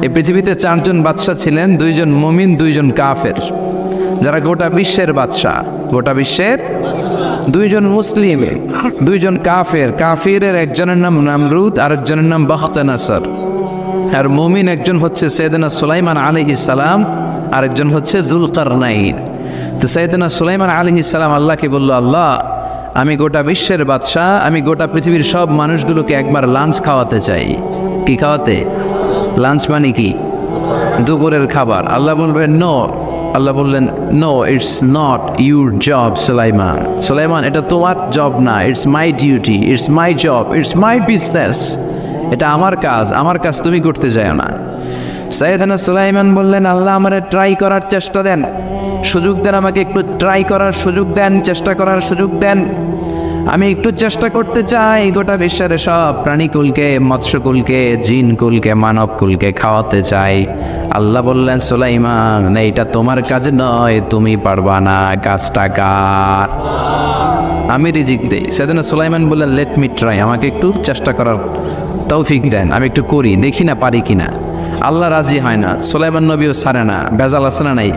এই পৃথিবীতে চারজন বাদশা ছিলেন, দুইজন মুমিন, দুইজন কাফের, যারা গোটা বিশ্বের বাদশা। গোটা বিশ্বের দুইজন মুসলিম, দুইজন কাফের। কাফিরের একজনের নাম নামরুদ, আরেকজনের নাম বখতনাসর। আর মুমিন একজন হচ্ছে সৈয়দনা সুলাইমান আলাইহিস সালাম, আরেকজন হচ্ছে যুলকারনাইন। তো সৈয়দনা সুলাইমান আলাইহিস সালাম আল্লাহকে বলল, আল্লাহ আমি গোটা বিশ্বের বাদশা, আমি গোটা পৃথিবীর সব মানুষগুলোকে একবার লাঞ্চ খাওয়াতে চাই। কি খাওয়াতে? লাঞ্চ মানে কি? দুপুরের খাবার। আল্লাহ বলবেন নো। আল্লাহ বললেন no, it's not your job Sulaiman. Sulaiman, এটা তোমার জব না, it's my duty, it's my job, it's my business. এটা আমার কাজ, আমার কাজ তুমি করতে যাও না। সাইয়েদনা সুলাইমান বললেন, আল্লাহ আমারে ট্রাই করার চেষ্টা দেন, সুযোগ দেন, আমাকে একটু ট্রাই করার সুযোগ দেন, চেষ্টা করার সুযোগ দেন। আমি একটু চেষ্টা করতে চাই গোটা বিশ্বের সব প্রাণীকুলকে, মৎস্যকুলকে, জিনকুলকে, মানবকুলকে খাওয়াতে চাই। আল্লাহ বললেন, সুলাইমান এইটা তোমার কাজ নয়, তুমি পারবা না, কাজটা কার? আমি রিজিক দেই। সেদিন সুলাইমান বললেন, লেট মি ট্রাই, আমাকে একটু চেষ্টা করার তৌফিক দেন, আমি একটু করি, দেখি না পারি কিনা। আল্লাহ রাজি হয় না, সুলাইমান নবীও ছাড়ে না। বেজাল আছে না নাই?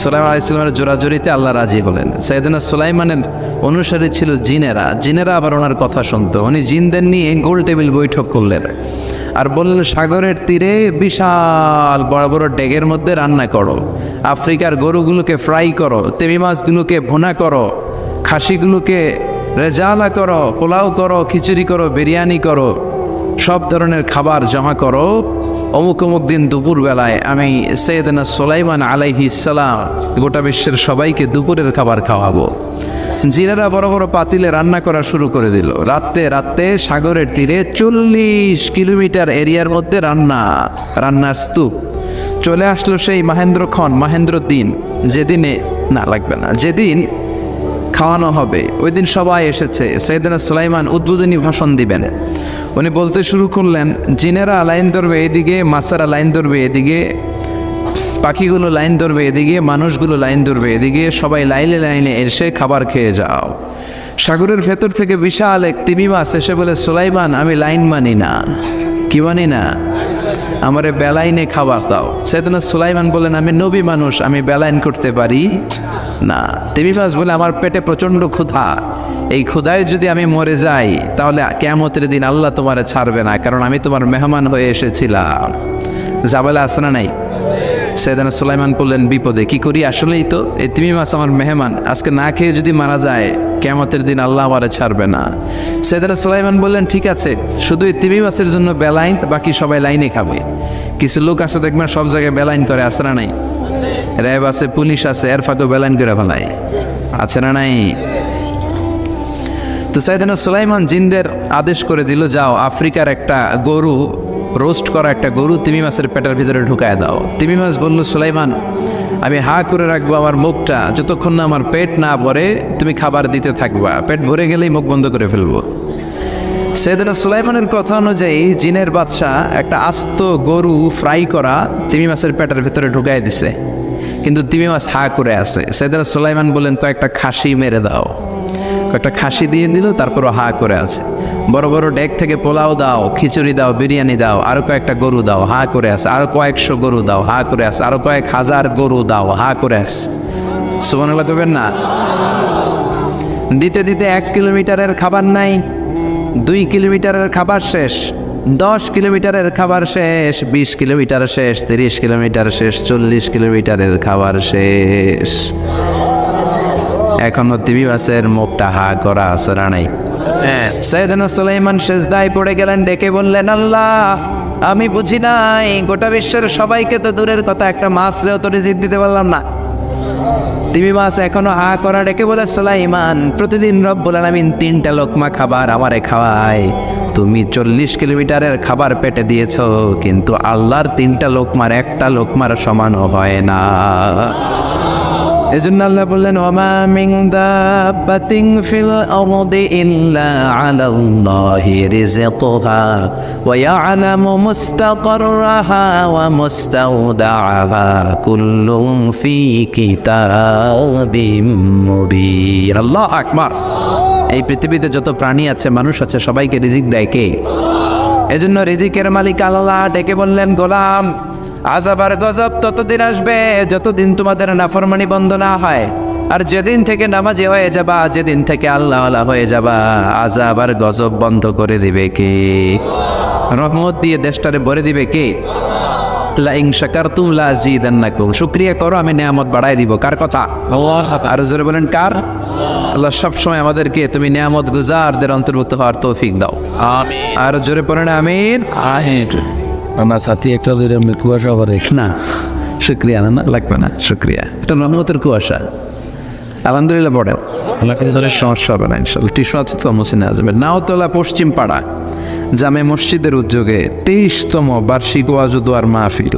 সুলাইমান আলাইহিস সালামের জোরাজোরিতে আল্লাহ রাজি হলেন। সাইয়েদনা সুলাইমানের অনুসারী ছিল জিনেরা। জিনেরা আবার ওনার কথা শুনতো। উনি জিনদের নিয়ে গোল টেবিল বৈঠক করলেন আর বললেন, সাগরের তীরে বিশাল বড় বড় ডেগের মধ্যে রান্না করো, আফ্রিকার গরুগুলোকে ফ্রাই করো, তেমি মাছগুলোকে ভুনা করো, খাসিগুলোকে রেজালা করো, পোলাও করো, খিচুড়ি করো, বিরিয়ানি করো, সব ধরনের খাবার জমা করো। অমুক অমুক দিন দুপুর বেলায় আমি সৈয়দনা সুলাইমান আলাইহিস সালাম গোটা বিশ্বের সবাইকে দুপুরের খাবার খাওয়াবো। জিনেরা বড় বড় পাতিলে রান্না করা শুরু করে দিল। রাতে রাতে সাগরের তীরে 40 কিলোমিটার এরিয়ার মধ্যে রান্নার স্তূপ। চলে আসলো সেই মাহেন্দ্র দিন, যেদিনে না লাগবে না, যেদিন খাওয়ানো হবে ওই দিন সবাই এসেছে। সৈয়দনা সুলাইমান উদ্বোধনী ভাষণ দিবেন। উনি বলতে শুরু করলেন, জিনেরা লাইন ধরবে এদিকে, মাছেরা লাইন ধরবে এদিকে, পাখিগুলো লাইন ধরবে এদিকে, মানুষগুলো লাইন ধরবে এদিকে, সবাই লাইনে লাইনে এসে খাবার খেয়ে যাও। সাগরের ভেতর থেকে বিশাল এক তিমি মাছ এসে বলে, সুলাইমান আমি লাইন মানি না। কি মানি না? আমারে বেলাইনে খাবার দাও। সৈয়দনা সুলাইমান বলেন, আমি নবী মানুষ, আমি বেলাইন করতে পারি না। তিমি মাছ বলে, আমার পেটে প্রচণ্ড ক্ষুধা, এই ক্ষুধায় যদি আমি মরে যাই তাহলে কিয়ামতের দিন আল্লাহ তোমারে ছাড়বে না, কারণ আমি তোমার মেহমান হয়ে এসেছিলাম। জাবেলা আছে না নাই? সৈয়দনা সুলাইমান বললেন, বিপদে কি করি? আসলেই তো এই তিমি মাছ আমার মেহমান, আজকে না খেয়ে যদি মারা যায় কিয়ামতের দিন আল্লাহ আমারে ছাড়বে না। সৈয়দনা সুলাইমান বললেন, ঠিক আছে, শুধু এই তিমি মাছের জন্য বেলাইন, বাকি সবাই লাইনে খাবে। কিছু লোক আছে দেখবেন সব জায়গায় বেলাইন করে, আছে না নাই? র্যাব আছে, পুলিশ আছে, এর ফাঁকেও বেলাইন করে ফেলায়, আছে না নাই? তো সাইয়েদনা সুলাইমান জিনদের আদেশ করে দিল, যাও আফ্রিকার একটা গরু, রোস্ট করা একটা গরু তিমি মাছের পেটের ভিতরে ঢুকায় দাও। তিমি মাছ বলল, সুলাইমান আমি হা করে রাখবো আমার মুখটা, যতক্ষণ না আমার পেট না ভরে তুমি খাবার দিতে থাকবা, পেট ভরে গেলেই মুখ বন্ধ করে ফেলবো। সাইয়েদনা সুলাইমানের কথা অনুযায়ী জিনের বাদশা একটা আস্ত গরু ফ্রাই করা তিমি মাছের পেটের ভিতরে ঢুকায় দিছে, কিন্তু তিমি মাছ হা করে আছে। সাইয়েদনা সুলাইমান বললেন, কয়েকটা খাসি মেরে দাও। কয়েকটা খাসি দিয়ে দিল, তারপরও হা করে আছে। বড় বড় ডেক থেকে পোলাও দাও, খিচুড়ি দাও, বিরিয়ানি দাও, আরো কয়েকটা গরু দাও, হা করে আছে। আরো কয়েকশো গরু দাও, হা করে আছে। আরো কয়েক হাজার গরু দাও, হা করে আছে। সুবহানাল্লাহ কইবেন না? দিতে দিতে 1 কিলোমিটারের খাবার নাই, 2 কিলোমিটারের খাবার শেষ, 10 কিলোমিটারের খাবার শেষ, 20 কিলোমিটার শেষ, 30 কিলোমিটার শেষ, 40 কিলোমিটারের খাবার শেষ। এখনো তিমি মাছের মুখটা হা করা আছে না নাই? সাইয়েদনা সুলাইমান সেজদায় পড়ে গেলেন, ডেকে বললেন, আল্লাহ আমি বুঝি নাই, গোটা বিশ্বের সবাইকে তো দূরের কথা, একটা মাছরেও তো রিজিক দিতে পারলাম না। তিমি মাছ এখনো হা করা, ডেকে বলে, সুলাইমান প্রতিদিন রব্বুল আলামিন 3টা লোকমা খাবার আমারে খাওয়ায়, তুমি 40 কিলোমিটারের খাবার পেটে দিয়েছো, কিন্তু আল্লাহর 3টা লোকমার একটা লোকমার সমানও হয় না। এজন্য আল্লাহ বললেন, ওমা মিন দাব্বাতিন ফিল আরদি ইল্লা আলাল্লাহি রিজকুহা ওয়া ইয়ালামু মুস্তাকাররাহা ওয়া মুস্তাওদাআহা কুল্লুন ফি কিতাবিম মুবিন। আল্লাহু আকবার। এই পৃথিবীতে যত প্রাণী আছে, মানুষ আছে, সবাইকে রিজিক দেয় কে? এজন্য রিজিকের মালিক আল্লাহ ডেকে বললেন, গোলাম আযাব আর গজব ততদিন আসবে যতদিন তোমাদের নাফরমানি বন্ধ না হয়। আর যেদিন থেকে নামাজি হয়ে যাবা, যেদিন থেকে আল্লাহওয়ালা হয়ে যাবা, আযাব আর গজব বন্ধ করে দিবে কে? রহমত দিয়ে দেশটারে ভরে দিবে কে? লা ইন শাকারতুম লা আযীদান্নাকুম, শুকরিয়া করো আমি নিয়ামত বাড়ায় দিব। কার কথা? আল্লাহ। আর জোরে বলেন কার? আল্লাহ সবসময় আমাদেরকে তুমি নিয়ামত গুজারদের অন্তর্ভুক্ত হওয়ার তৌফিক দাও, আমিন। আর জোরে পড়েন আমিন। আমার সাথী একটা ধরে আমি কুয়াশা করে না শুক্রিয়া না লাগবে না, শুক্রিয়া। এটা রহমতের কুয়াশা। আলহামদুলিল্লাহ পড়েন, সমস্যা হবে না ইনশাল্লাহ। টিস্যু আছে তো মুছে নেওয়া যাবে। নাওতলা পশ্চিম পাড়া জামে মসজিদের উদ্যোগে 23তম বার্ষিক ওয়াজ ও দোয়ার মাহফিল।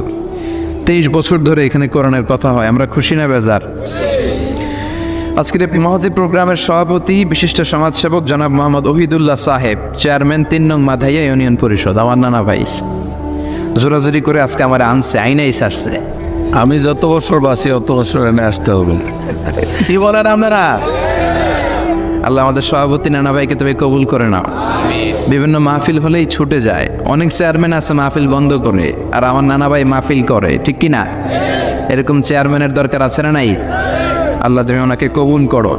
23 বছর ধরে এখানে কোরআনের কথা হয়। আমরা খুশি না বেজার? আজকের এই মহতী প্রোগ্রামের সভাপতি বিশিষ্ট সমাজসেবক জনাব মোহাম্মদ ওহিদুল্লাহ সাহেব, চেয়ারম্যান 3 নং মাধাইয়া ইউনিয়ন পরিষদ, আমার নানা ভাই। জোরাজোরি করে আজকে আমার আনছে, আইনাই সারছে। আমি যত বছর বাঁচি অত বছর এনে আসতে হবে। কি বলেন আপনারা? আল্লাহ আমাদের সভাপতি নানা ভাইকে তুমি কবুল করে নাও। বিভিন্ন মাহফিল হলেই ছুটে যায়। অনেক চেয়ারম্যান আছে মাহফিল বন্ধ করে, আর আমার নানা ভাই মাহফিল করে, ঠিক কি না? এরকম চেয়ারম্যানের দরকার আছে না নাই? আল্লাহ তুমি ওনাকে কবুল করো।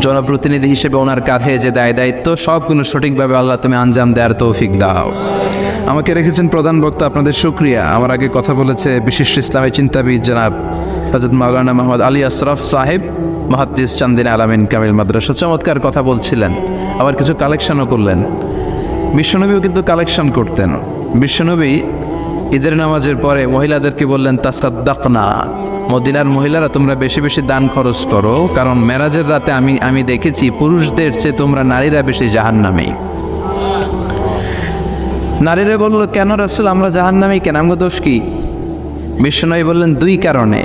জনপ্রতিনিধি হিসেবে ওনার কাঁধে যে দায়িত্ব সবগুলো সঠিকভাবে আল্লাহ তুমি আঞ্জাম দেওয়ার তৌফিক দাও। আমাকে রেখেছেন প্রধান বক্তা, আপনাদের শুকরিয়া। আমার আগে কথা বলেছে বিশিষ্ট ইসলামী চিন্তাবিদ জনাব হযরত মাওলানা মোহাম্মদ আলী আশরাফ সাহেব, মুহাদ্দিস চান্দিনা আলামিন কামিল মাদ্রাসা। চমৎকার কথা বলছিলেন, আবার কিছু কালেকশনও করলেন। বিশ্বনবীও কিন্তু কালেকশন করতেন। বিশ্বনবী ঈদের নামাজের পরে মহিলাদেরকে বললেন, তাসাদ্দাকনা, মদিনার মহিলারা তোমরা বেশি বেশি দান খরচ করো, কারণ মেরাজের রাতে আমি দেখেছি পুরুষদের চেয়ে তোমরা নারীরা বেশি জাহান্নামী। নারীরা বলল, কেন রাসূল আমরা জাহান্নামী কেন, আমগো দোষ কি? বিশ্বনবী বললেন, 2 কারণে।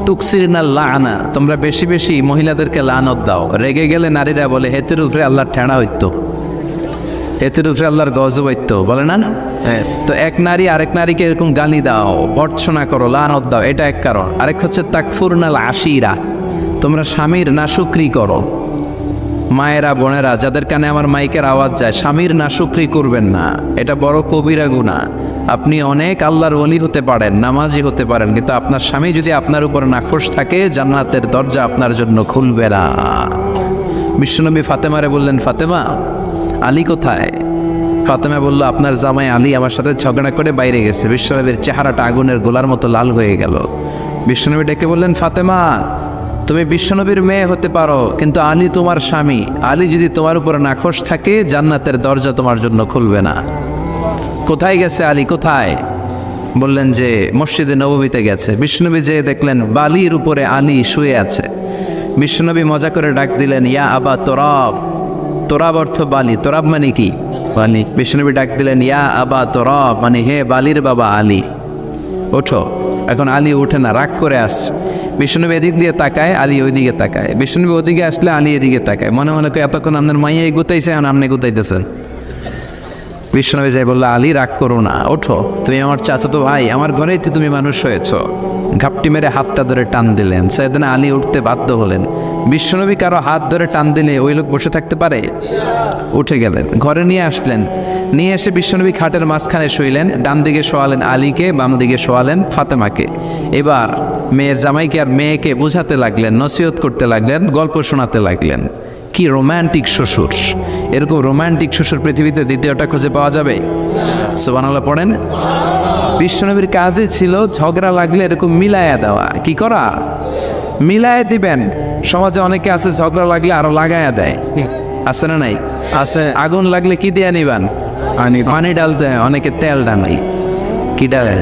তুকসিরনা লাআনা, তোমরা বেশি বেশি মহিলাদেরকে লানত দাও। রেগে গেলে নারীরা বলে হেতের উপরে আল্লাহর ঠেড়া হইতো, হেতের উপরে আল্লাহর গজব হইতো, বলে না? তো এক নারী আরেক নারীকে এরকম গালি দাও, ভর্ৎসনা করো, লানত দাও, এটা এক কারণ। আরেক হচ্ছে তাকফুরনাল আশিরা, তোমরা স্বামীর নাশুকরি করো। মায়েরা বোনেরা যাদের কানে আমার মাইকের আওয়াজ যায়, স্বামীর নাশুকরি করবেন না, এটা বড় কবিরা গুনাহ। আপনি অনেক আল্লাহর ওলি হতে পারেন, নামাজি হতে পারেন, কিন্তু আপনার স্বামী যদি আপনার উপর নাখোশ থাকে, জান্নাতের দরজা আপনার জন্য খুলবে না। বিশ্বনবী ফাতেমারে বললেন, ফাতেমা আলী কোথায়? ফাতেমা বলল, আপনার জামাই আলী আমার সাথে ঝগড়া করে বাইরে গেছে। বিশ্বনবীর চেহারাটা আগুনের গোলার মতো লাল হয়ে গেল। বিশ্বনবী ডেকে বললেন, ফাতেমা তুমি বিশ্বনবীর মেয়ে হতে পারো, কিন্তু আলী তোমার স্বামী। আলী যদি তোমার উপর নাখোশ থাকে, জান্নাতের দরজা তোমার জন্য খুলবে না। কোথায় গেছে আলী, কোথায়? বললেন যে মসজিদে নববীতে গেছে। বিশ্বনবী যে দেখলেন বালির উপরে আলী শুয়ে আছে। বিশ্বনবী মজা করে ডাক দিলেন, ইয়া আবা তোরাব। তোরাব অর্থ বালি, তোরাব মানে কি? বালি। বিশ্বনবী ডাক দিলেন, ইয়া আবা তোরাব, মানে হে বালির বাবা আলী, ওঠো। এখন আলী ওঠে না, রাগ করে আসছে। বিশ্বনবী এদিক দিয়ে তাকায়, আলী ওইদিকে তাকায়। বিশ্বনবী ওদিকে আসলে আলী এদিকে তাকায়। মনে মনে করে এতক্ষণ আপনার মাইয়া গুতাইছে, এখন আপনি গুতাইতেছেন। বিশ্বনবী যাই বললো, আলী রাগ করো না, ওঠো, তুমি আমার চাচাতো ভাই, আমার ঘরেই তো তুমি মানুষ হয়েছ। ঘাপটি মেরে হাতটা ধরে টান দিলেন। সাইয়েদনা আলী উঠতে বাধ্য হলেন। বিশ্বনবী কারো হাত ধরে টান দিলে ওই লোক বসে থাকতে পারে? উঠে গেলেন, ঘরে নিয়ে আসলেন। নিয়ে এসে বিশ্বনবী খাটের মাঝখানে শুইলেন। ডান দিকে শোয়ালেন আলীকে, বাম দিকে শোয়ালেন ফাতেমাকে। এবার মেয়ের জামাইকে আর মেয়েকে বোঝাতে লাগলেন, নসিহত করতে লাগলেন, গল্প শোনাতে লাগলেন। কি রোমান্টিক শ্বশুর! এরকম রোমান্টিক শ্বশুর পৃথিবীতে দ্বিতীয়টা খুঁজে পাওয়া যাবে? সুবহানাল্লাহ পড়েন। বিশ্বনবীর কাজই ছিল ঝগড়া লাগলে এরকম মিলায়া দেওয়া। কি করা? মিলায়া দিবেন। সমাজে অনেকে আছে ঝগড়া লাগলে আরো লাগায়া দেয়, আছে না নাই? আছে। আগুন লাগলে কি দিয়ে নিবান? পানি ডালতে হয়, অনেকে তেল ডালে। কি ডালে?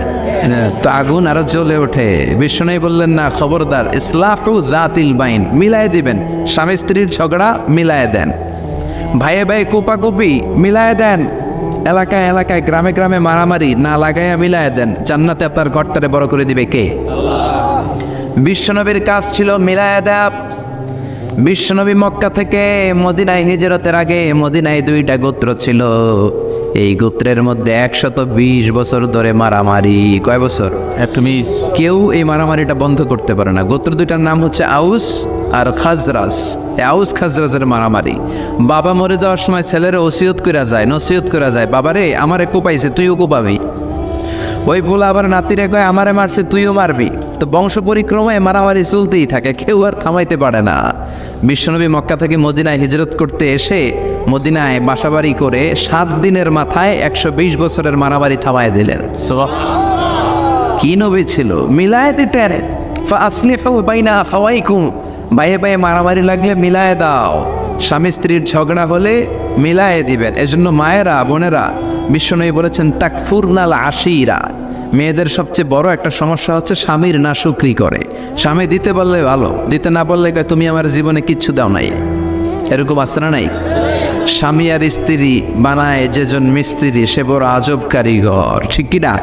তো আগুন আরো জ্বলে ওঠে। বিশ্বনবী বললেন, না, খবরদার, ইসলাহু জাতিল বাইন, মিলায় দিবেন। স্বামী স্ত্রীর ঝগড়া মিলায় দেন, ভাইয়ে ভাই কোপাকুপি মিলায় দেন, এলাকায় এলাকায় গ্রামে গ্রামে মারামারি না লাগাইয়া মিলায় দেন। জান্নাতে আপনার ঘরটারে বড় করে দিবে কে? বিশ্বনবীর কাজ ছিল মিলায় দেয়া। বিশ্বনবী মক্কা থেকে মদিনায় হিজরতের আগে মদিনায় 2টা গোত্র ছিল। এই গোত্রের মধ্যে 120 বছর ধরে মারামারি। কয় বছর? তুমি কেউ এই মারামারিটা বন্ধ করতে পারে না। গোত্র 2টার নাম হচ্ছে আউস আর খাজরাজ। এই আউস খাজরাজের মারামারি। বাবা মরে যাওয়ার সময় ছেলেরা নসিহত করা যায়, বাবারে আমারে কোপাইছে তুইও কোপাবি। ওই পোলা আবার নাতিরে কয় আমারে মারছে তুইও মারবি। তো বংশ পরিক্রমায় মারামারি চলতেই থাকে, কেউ আর থামাইতে পারে না। বিশ্বনবী মক্কা থেকে মদিনায় হিজরত করতে এসে মদিনায় বাসাবাড়ি করে 7 দিনের মাথায় 120 বছরের মারামারি থামায় দিলেন। কি নবী ছিল, মিলায় দিতেন। ফাসলিহু বাইনা আখাওয়াইকুম, বাইয়ে বাইয়ে মারামারি লাগলে মিলায় দাও। স্বামী স্ত্রীর ঝগড়া হলে মিলায়ে দিবেন। এজন্য মায়েরা বোনেরা বিশ্বনবী বলেছেন তাকফুরনাল আশিরা, মেয়েদের সবচেয়ে বড় একটা সমস্যা হচ্ছে স্বামীর না শুকরি করে। স্বামী দিতে বললে ভালো, দিতে না বললে কয় তুমি আমার জীবনে কিচ্ছু দাও নাই। এরকম আছে না নাই? স্বামী আর স্ত্রী বানায় যেজন মিস্ত্রি সে বড় আজব কারিগর, ঠিক কি না?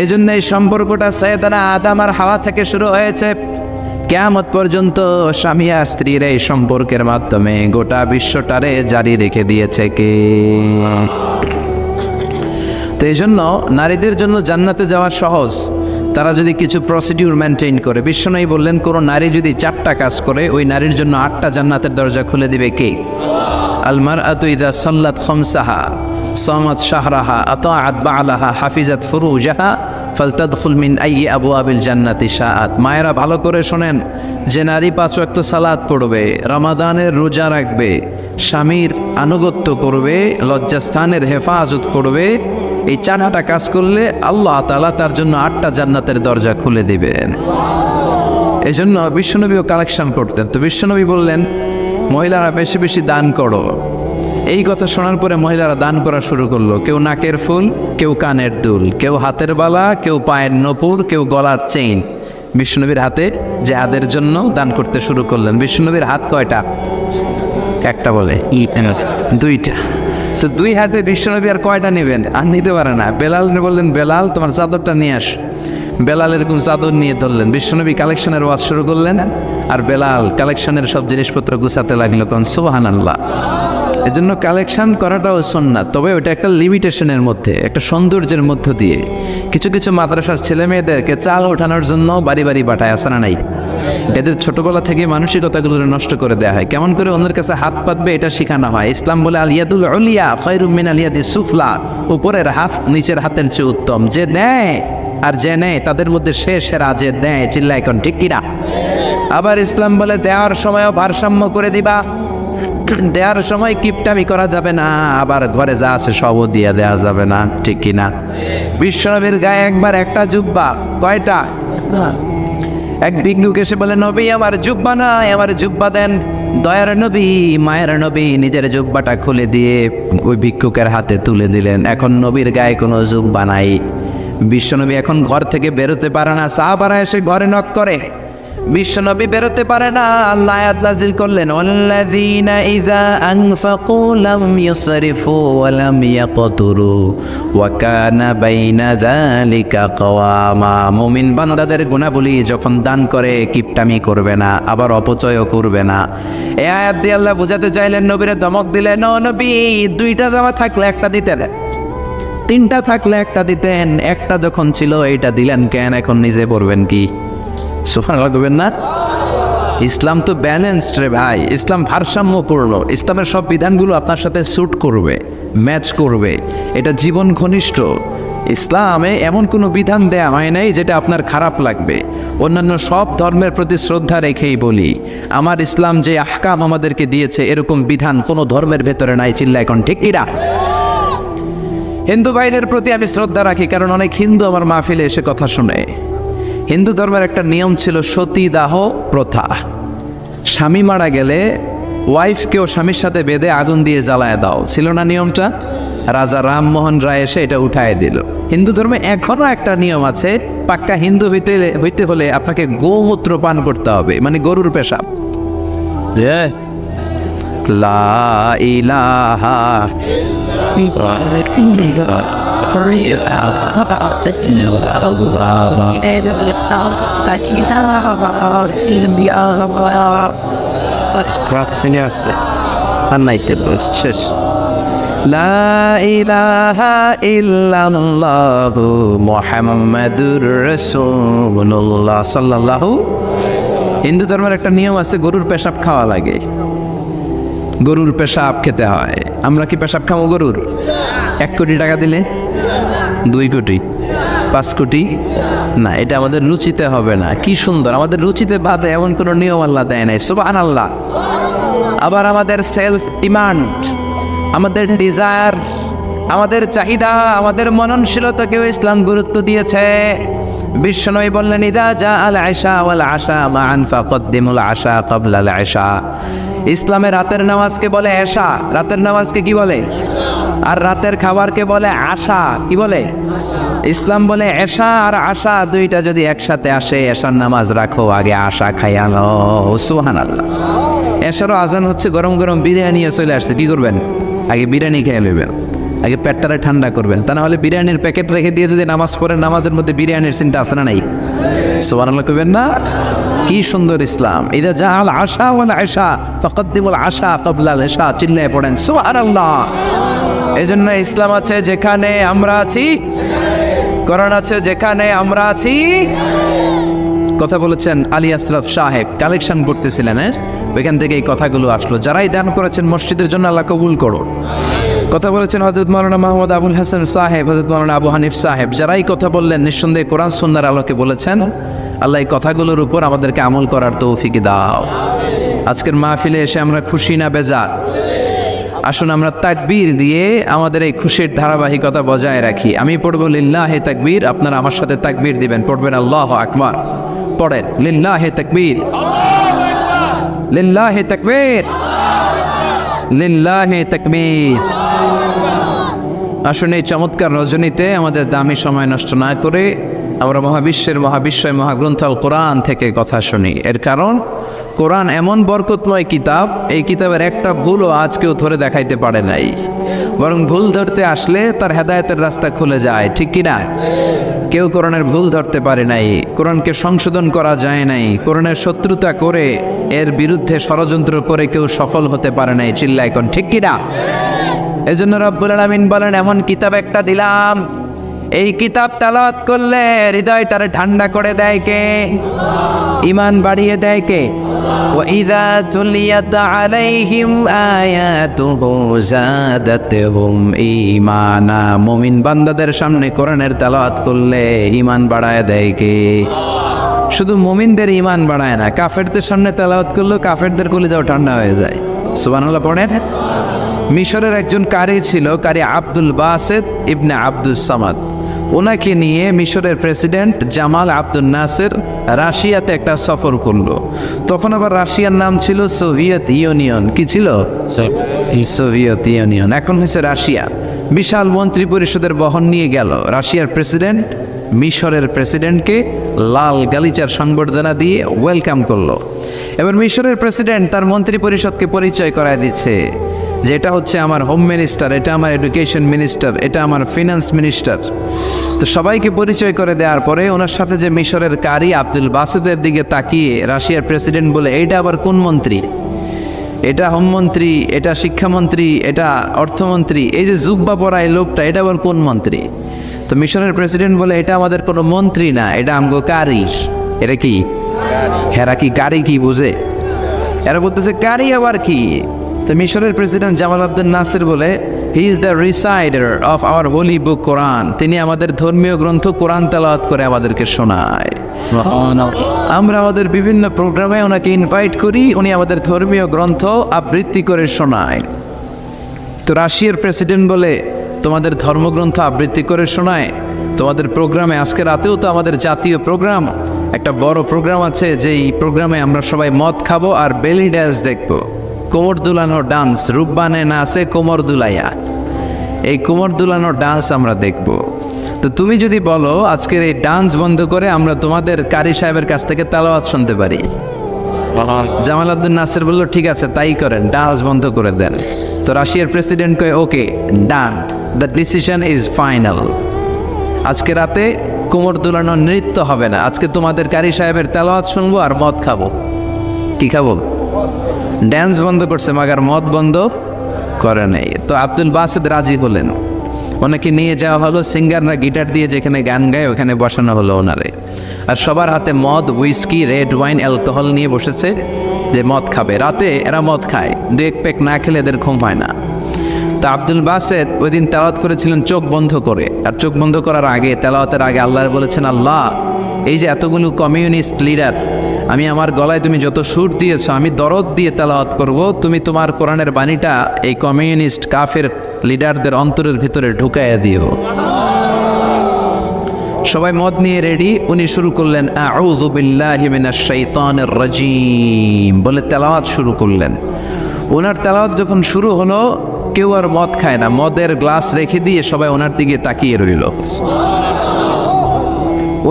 এই জন্য এই সম্পর্কটা সাইয়েদানা আদম আর হাওয়া থেকে শুরু হয়েছে। কিয়ামত পর্যন্ত স্বামী আর স্ত্রীর এই সম্পর্কের মাধ্যমে গোটা বিশ্বটারে জারি রেখে দিয়েছে কে? তো এই জন্য নারীদের জন্য জান্নাতে যাওয়া সহজ, তারা যদি কিছু প্রসিডিউর মেনটেন করে। বিশ্বনবী বললেন কোন নারী যদি 4টা কাজ করে ওই নারীর জন্য 8টা জান্নাতের দরজা খুলে দিবে কে? আল মারআতু ইযা সাল্লাত খামসাহা সামাত শাহরাহা আতাআত বা'লাহা হাফিজাত ফুরুজাহা ফালতাদখুল মিন আইয়ি আবওয়াবিল জান্নাতি শাআত। মায়েরা ভালো করে শোনেন, যে নারী 5 ওয়াক্ত সালাত পড়বে, রমাদানের রোজা রাখবে, স্বামীর আনুগত্য করবে, লজ্জাস্থানের হেফাজত করবে, এই 4টা কাজ করলে আল্লাহ তাআলা তার জন্য 8টা জান্নাতের দরজা খুলে দিবেন। এই জন্য বিশ্বনবীও কালেকশন করতেন। তো বিশ্বনবী বললেন মহিলারা বেশি বেশি দান করো। এই কথা শোনার পরে মহিলারা দান করা শুরু করলো। কেউ নাকের ফুল, কেউ কানের দুল, কেউ হাতের বালা, কেউ পায়ের নপুর, কেউ গলার চেইন বিশ্বনবীর হাতে জেহাদের জন্য দান করতে শুরু করলেন। বিশ্বনবীর হাত কয়টা? একটা বলে 2টা। তো 2 হাতে বিশ্বনবী আর কয়টা নেবেন? আর নিতে পারে না। বেলাল বললেন বেলাল তোমার চাদরটা নিয়ে আস। বেলাল এরকম চাদর নিয়ে ধরলেন। বিশ্বনবী কালেকশনের ওয়াজ শুরু করলেন আর বেলাল কালেকশনের সব জিনিসপত্র গুছাতে লাগলো। কোন সুবহানাল্লাহ। এজন্য কালেকশন করাটাও সুন্নাত, তবে ওটা একটা লিমিটেশনের মধ্যে, একটা সৌন্দর্যের মধ্য দিয়ে। কিছু কিছু মাদ্রাসার ছেলে মেয়েদেরকে চাল ওঠানোর জন্য বাড়ি বাড়ি পাঠায়, আসে না নাই? এদের ছোটবেলা থেকে মানসিকতাগুলো নষ্ট করে দেওয়া হয়। কেমন করে অন্যের কাছে হাত পাতবে এটা শেখানো হয়। ইসলাম বলে আল ইয়াদুল উলিয়া খায়রুম মিন আল ইয়াদিস সুফলা, উপরের হাত নিচের হাতের চেয়ে উত্তম। যে দেয় আর যে নেয় তাদের মধ্যে সে সেরা, যে দেয়। চিল্লা এখন ঠিক কিনা? আবার ইসলাম বলে দেওয়ার সময়ও ভারসাম্য করে দিবা, দেওয়ার সময় কিপটামি করা যাবে না, আবার ঘরে যা আছে সবও দিয়ে দেওয়া যাবে না, ঠিক কিনা? বিশ্বনবীর গায়ে একবার একটা জুব্বা, কয়টা? এক ভিক্ষুক এসে বলে নবী আমার জুব্বা নাই, আমার জুব্বা দেন। দয়ার নবী মায়ের নবী নিজের জুব্বাটা খুলে দিয়ে ওই ভিক্ষুকের হাতে তুলে দিলেন। এখন নবীর গায়ে কোনো জুব্বা নাই। বিশ্বনবী এখন ঘর থেকে বেরোতে পারে না। সাহাবারা এসে ঘরে নক করে, বিশ্বনবী বেরোতে পারে না। আল্লাহ আয়াত নাযিল করলেন ওয়াল্লাযীনা ইযা আনফাকু লাম ইউসরিফু ওয়া লাম ইয়াকতুরু ওয়া কানা বাইনা যালিকা কওয়ামা। মুমিন বান্দাদের গুণাবলী যখন দান করে কিপটামি করবে না, আবার অপচয়ও করবে না। এই আয়াত দিয়ে আল্লাহ বুঝাতে চাইলেন, নবীরে ধমক দিলেন, ও নবী 2টা জামা থাকলে একটা দিতেন, 3টা থাকলে একটা দিতেন, একটা যখন ছিল এইটা দিলেন কেন? এখন নিজে পড়বেন কি? সুবহানাল্লাহ করবেন না? ইসলাম তো ব্যালেন্সড রে ভাই, ইসলাম ভারসাম্যপূর্ণ। ইসলামের সব বিধানগুলো আপনার সাথে স্যুট করবে, ম্যাচ করবে, এটা জীবন ঘনিষ্ঠ। ইসলামে এমন কোনো বিধান দেয়া হয় নাই যেটা আপনার খারাপ লাগবে। অন্যান্য সব ধর্মের প্রতি শ্রদ্ধা রেখেই বলি, আমার ইসলাম যে আহকাম আমাদেরকে দিয়েছে এরকম বিধান কোনো ধর্মের ভেতরে নাই। চিল্লা এখন ঠিক কিনা? হিন্দু ভাইদের প্রতি আমি শ্রদ্ধা রাখি, কারণ অনেক হিন্দু আমার মাহফিলে এসে কথা শুনে। হিন্দু ধর্মের একটা নিয়ম ছিল সতীদাহ প্রথা। স্বামী মারা গেলে ওয়াইফকেও স্বামীর সাথে বেঁধে আগুন দিয়ে জ্বালায় দাও, ছিল না নিয়মটা? রাজা রামমোহন রায় এসে এটা উঠায় দিল। হিন্দু ধর্মে এখনো একটা নিয়ম আছে, পাক্কা হিন্দু হইতে হলে আপনাকে গোমূত্র পান করতে হবে, মানে গরুর পেশাব। লা ইলাহা আর নাইতে শেষ লা ইলাহা ইল্লাল্লাহু মুহাম্মাদুর রাসূলুল্লাহ সাল্লাল্লাহু। হিন্দু ধর্মের একটা নিয়ম আছে, গরুর পেশাব খাওয়া লাগে, গরুর পেশাব খেতে হয়। আমরা কি পেশাব খাবো গরুর? 1 কোটি টাকা দিলে 2 কোটি 5 কোটি না, এটা আমাদের রুচিতে হবে না। কি সুন্দর, আমাদের রুচিতে বাদে এমন কোনো নিয়ম আল্লাহ দেয় নাই, সুবহানাল্লাহ। আবার আমাদের সেলফ ডিমান্ড, আমাদের ডিজায়ার, আমাদের চাহিদা, আমাদের মননশীলতাকেও ইসলাম গুরুত্ব দিয়েছে। বিশ্বনবী বললেন, ইদা জা আল আশা ওয়াল আশা মান ফাকদ্দিমুল আশা ক্বাবলা আল আশা। ইসলামে রাতের নামাজকে বলে এশা, রাতের নামাজকে কি বলে? আর রাতের খাবারকে বলে আশা, কি বলে? ইসলাম বলে এশা আর আশা দুইটা যদি একসাথে আসে, এশার নামাজ রাখো, আগে আশা খাইয়া নাও। সুবহানাল্লাহ। এশারও আজান হচ্ছে, গরম গরম বিরিয়ানি চলে আসছে, কি করবেন? আগে বিরিয়ানি খেয়ে নেবেন, আগে পেটটারে ঠান্ডা করবেন। তা না হলে বিরিয়ানির প্যাকেট রেখে দিয়ে যদি নামাজ পড়েন, নামাজের মধ্যে বিরিয়ানির চিন্তা আছে না নাই? সুবহানাল্লাহ কইবেন না? কি সুন্দর ইসলাম। ইদা জা আল আশা ওয়াল আশা ফাকদ্দিমুল আশা ক্বাবলা আল আশা, চিল্লায়ে পড়েন সুবহানাল্লাহ। এজন্য ইসলাম আছে যেখানে আমরা আছি, কোরআন আছে যেখানে আমরা আছি। কথা বলেছেন আলী আশরাফ সাহেব, কালেকশন করতেছিলেন, ওইখান থেকে এই কথাগুলো আসলো। যারাই দান করেছেন মসজিদের জন্য আল্লাহ কবুল করো। কথা বলেছেন হযরত মাওলানা মাহমুদ আবুল হাসান সাহেব, হযরত মাওলানা আবু হানিফ সাহেব, যারাই কথা বললেন নিঃসন্দেহে কোরআন সুন্নাহর আলোকে বলেছেন। আল্লাহ এই কথাগুলোর উপর আমাদেরকে আমল করার তৌফিক দাও। আজকের মাহফিলে এসে আমরা খুশি না বেজার? আসুন আমরা তাকবীর দিয়ে আমাদের এই খুশির ধারাবাহিকতা বজায় রাখি। আমি পড়ব লিল্লাহে তাকবীর, আপনারা আমার সাথে তাকবীর দিবেন। পড়বেন আল্লাহু আকবার। পড়েন লিল্লাহে তাকবীর, লিল্লাহে তাকবীর, লিল্লাহে তাকবীর। আসুন এই চমৎকার রজনীতে আমাদের দামি সময় নষ্ট না করে আমরা মহাবিশ্বের মহাবিশ্বয় মহাগ্রন্থ আল কোরআন থেকে কথা শুনি। এর কারণ কোরআন এমন বরকতময় কিতাব, এই কিতাবের একটা ভুলও আজ কেউ ধরে দেখাইতে পারে নাই, বরং ভুল ধরতে আসলে তার হেদায়েতের রাস্তা খুলে যায়, ঠিক কি না? কেউ কোরআনের ভুল ধরতে পারে নাই, কোরআনকে সংশোধন করা যায় নাই, কোরআনের শত্রুতা করে এর বিরুদ্ধে ষড়যন্ত্র করে কেউ সফল হতে পারে নাই। চিল্লায় কোন ঠিক কি না? এজন্য রব্বুল আলামিন বলেন, এমন কিতাব একটা দিলাম, এই কিতাব তেলাওয়াত করলে হৃদয়টারে ঠান্ডা করে দেয় কে? ঈমান বাড়িয়ে দেয় কে? وَإِذَا تُلِيَتْ عَلَيْهِمْ آيَاتُهُ زَادَتْهُمْ ঈমানা। মুমিন বান্দাদের সামনে কোরআনের তেলাওয়াত করলে ঈমান বাড়ায় দেয় কে? শুধু মুমিনদের ঈমান বাড়ায় না, কাফেরদের সামনে তেলাওয়াত করলেও কাফেরদের কলিজাও ঠান্ডা হয়ে যায়। সুবহানাল্লাহ পড়েন। মিশরের একজন কারি ছিল, কারি আব্দুল বাসেত ইবনে আব্দুস সামাদ। ওনাকে নিয়ে মিশরের প্রেসিডেন্ট জামাল আব্দুল নাসের রাশিয়াতে একটা সফর করলো। তখন আবার রাশিয়ার নাম ছিল সোভিয়েত ইউনিয়ন। কি ছিল? সোভিয়েত ইউনিয়ন, এখন হয়েছে রাশিয়া। বিশাল মন্ত্রী পরিষদের বহন নিয়ে গেল। রাশিয়ার প্রেসিডেন্ট মিশরের প্রেসিডেন্টকে লাল গালিচার সংবর্ধনা দিয়ে ওয়েলকাম করলো। এবার মিশরের প্রেসিডেন্ট তার মন্ত্রী পরিষদকে পরিচয় করায় দিচ্ছে যে এটা হচ্ছে আমার হোম মিনিস্টার, এটা আমার এডুকেশন মিনিস্টার, এটা আমার ফিনান্স মিনিস্টার। তো সবাইকে পরিচয় করে দেওয়ার পরে ওনার সাথে যে মিশরের কারি আব্দুল বাসেতের দিকে তাকিয়ে রাশিয়ার প্রেসিডেন্ট বলে, এইটা আবার কোন মন্ত্রী? এটা হোমমন্ত্রী, এটা শিক্ষামন্ত্রী, এটা অর্থমন্ত্রী, এই যে জুব্বা পরা এই লোকটা, এটা আবার কোন মন্ত্রী? তো মিশরের প্রেসিডেন্ট বলে, এটা আমাদের কোনো মন্ত্রী না, এটা আমগো কারি। এটা কি? হেরা কি কারি কি বুঝে? এরা বলতেছে কারি আবার কি? তো মিশরের প্রেসিডেন্ট জামাল আব্দুল নাসির বলে, he is the reciter of our holy book Quran. তিনি আমাদের ধর্মীয় গ্রন্থ কোরআন তেলাওয়াত করে আমাদেরকে শোনায়। আমরা আমাদের বিভিন্ন প্রোগ্রামে ওনাকে ইনভাইট করি, উনি আমাদের ধর্মীয় গ্রন্থ আবৃত্তি করে শোনায়। তো রাশিয়ার প্রেসিডেন্ট বলে, তোমাদের ধর্মগ্রন্থ আবৃত্তি করে শোনায়? তোমাদের প্রোগ্রামে আজকে রাতেও তো আমাদের জাতীয় প্রোগ্রাম, একটা বড় প্রোগ্রাম আছে, যেই প্রোগ্রামে আমরা সবাই মদ খাবো আর বেলি ড্যান্স দেখবো। কোমর দুলানো ডান্স, রূপবানে নাচে কোমর দুলাইয়া, এই কোমর দুলানো ডান্স আমরা দেখব। তো তুমি যদি বলো আজকের এই ডান্স বন্ধ করে আমরা তোমাদের কারি সাহেবের কাছ থেকে তেলাওয়াত শুনতে পারি, জামাল আব্দুল নাসির বলল, ঠিক আছে তাই করেন, ডান্স বন্ধ করে দেন। তো রাশিয়ার প্রেসিডেন্ট কয়, ওকে ডান, দ্য ডিসিশন ইজ ফাইনাল। আজকে রাতে কোমর দুলানো নৃত্য হবে না, আজকে তোমাদের কারি সাহেবের তেলাওয়াত শুনবো আর মদ খাবো। কি খাবো? ড্যান্স বন্ধ করছে মাগার মদ বন্ধ করে নাই। তো আব্দুল বাসেদ রাজি হলেন, ওনাকে নিয়ে যাওয়া হলো, সিঙ্গাররা গিটার দিয়ে যেখানে গান গায় ওখানে বসানো হলো ওনারে। আর সবার হাতে মদ, উইস্কি, রেড ওয়াইন, অ্যালকোহল নিয়ে বসেছে যে মদ খাবে। রাতে এরা মদ খায়, 2-1 প্যাক না খেলে এদের ঘুম হয় না। তা আব্দুল বাসেদ ওই দিন তেলাওয়াত করেছিলেন চোখ বন্ধ করে। আর চোখ বন্ধ করার আগে, তেলাওয়াতের আগে আল্লাহ বলেছেন, আল্লাহ এই যে এতগুলো কমিউনিস্ট লিডার, আমি আমার গলায় তুমি যত সুর দিয়েছো, আমি দরদ দিয়ে তেলাওয়াত করব, তুমি তোমার কোরআনের বাণীটা এই কমিউনিস্ট কাফের লিডারদের অন্তরের ভিতরে ঢুকাইয়া দিও। সবাই মদ নিয়ে রেডি, উনি শুরু করলেন আউযু বিল্লাহি মিনাশ শাইতানির রাজিম বলে তেলাওয়াত শুরু করলেন। ওনার তেলাওয়াত যখন শুরু হলো, কেউ আর মদ খায় না, মদের গ্লাস রেখে দিয়ে সবাই ওনার দিকে তাকিয়ে রইল।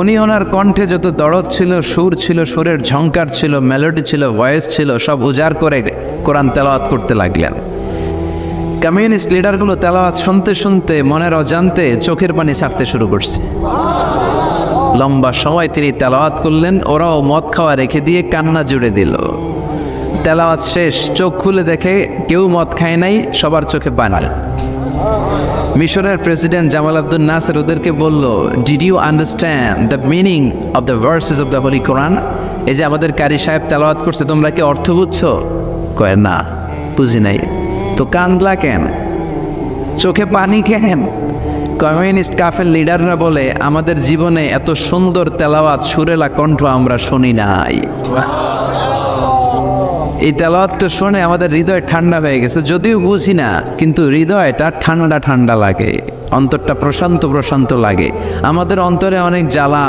উনি ওনার কণ্ঠে যত দরদ ছিল, সুর ছিল, সুরের ঝংকার ছিল, মেলোডি ছিল, ভয়েস ছিল, সব উজাড় করে কোরআন তেলাওয়াত করতে লাগলেন। কমিউনিস্ট লিডারগুলো তেলাওয়াত শুনতে শুনতে মনের অজান্তে চোখের পানি ছাড়তে শুরু করছে। লম্বা সময় তিনি তেলাওয়াত করলেন, ওরাও মদ খাওয়া রেখে দিয়ে কান্না জুড়ে দিল। তেলাওয়াত শেষ, চোখ খুলে দেখে কেউ মদ খায় নাই, সবার চোখে পানি। মিশরের প্রেসিডেন্ট জামাল আব্দুল নাসের ওদেরকে বলল, did you understand the meaning of the verses of the holy Quran? এই যে আমাদের কারি সাহেব তেলাওয়াত করছে, তোমরা কি অর্থ বুঝছো? কয় না, বুঝি নাই। তো কান্দলা কেন, চোখে পানি কেন? কমিউনিস্ট কাফের লিডাররা বলে, আমাদের জীবনে এত সুন্দর তেলাওয়াত, সুরেলা কণ্ঠ আমরা শুনি নাই। এই তেলাওয়াতটা শুনে আমাদের হৃদয় ঠান্ডা হয়ে গেছে, যদিও বুঝি না, কিন্তু হৃদয়টা ঠান্ডা ঠান্ডা লাগে, অন্তরটা প্রশান্ত প্রশান্ত লাগে। আমাদের অন্তরে অনেক জ্বালা,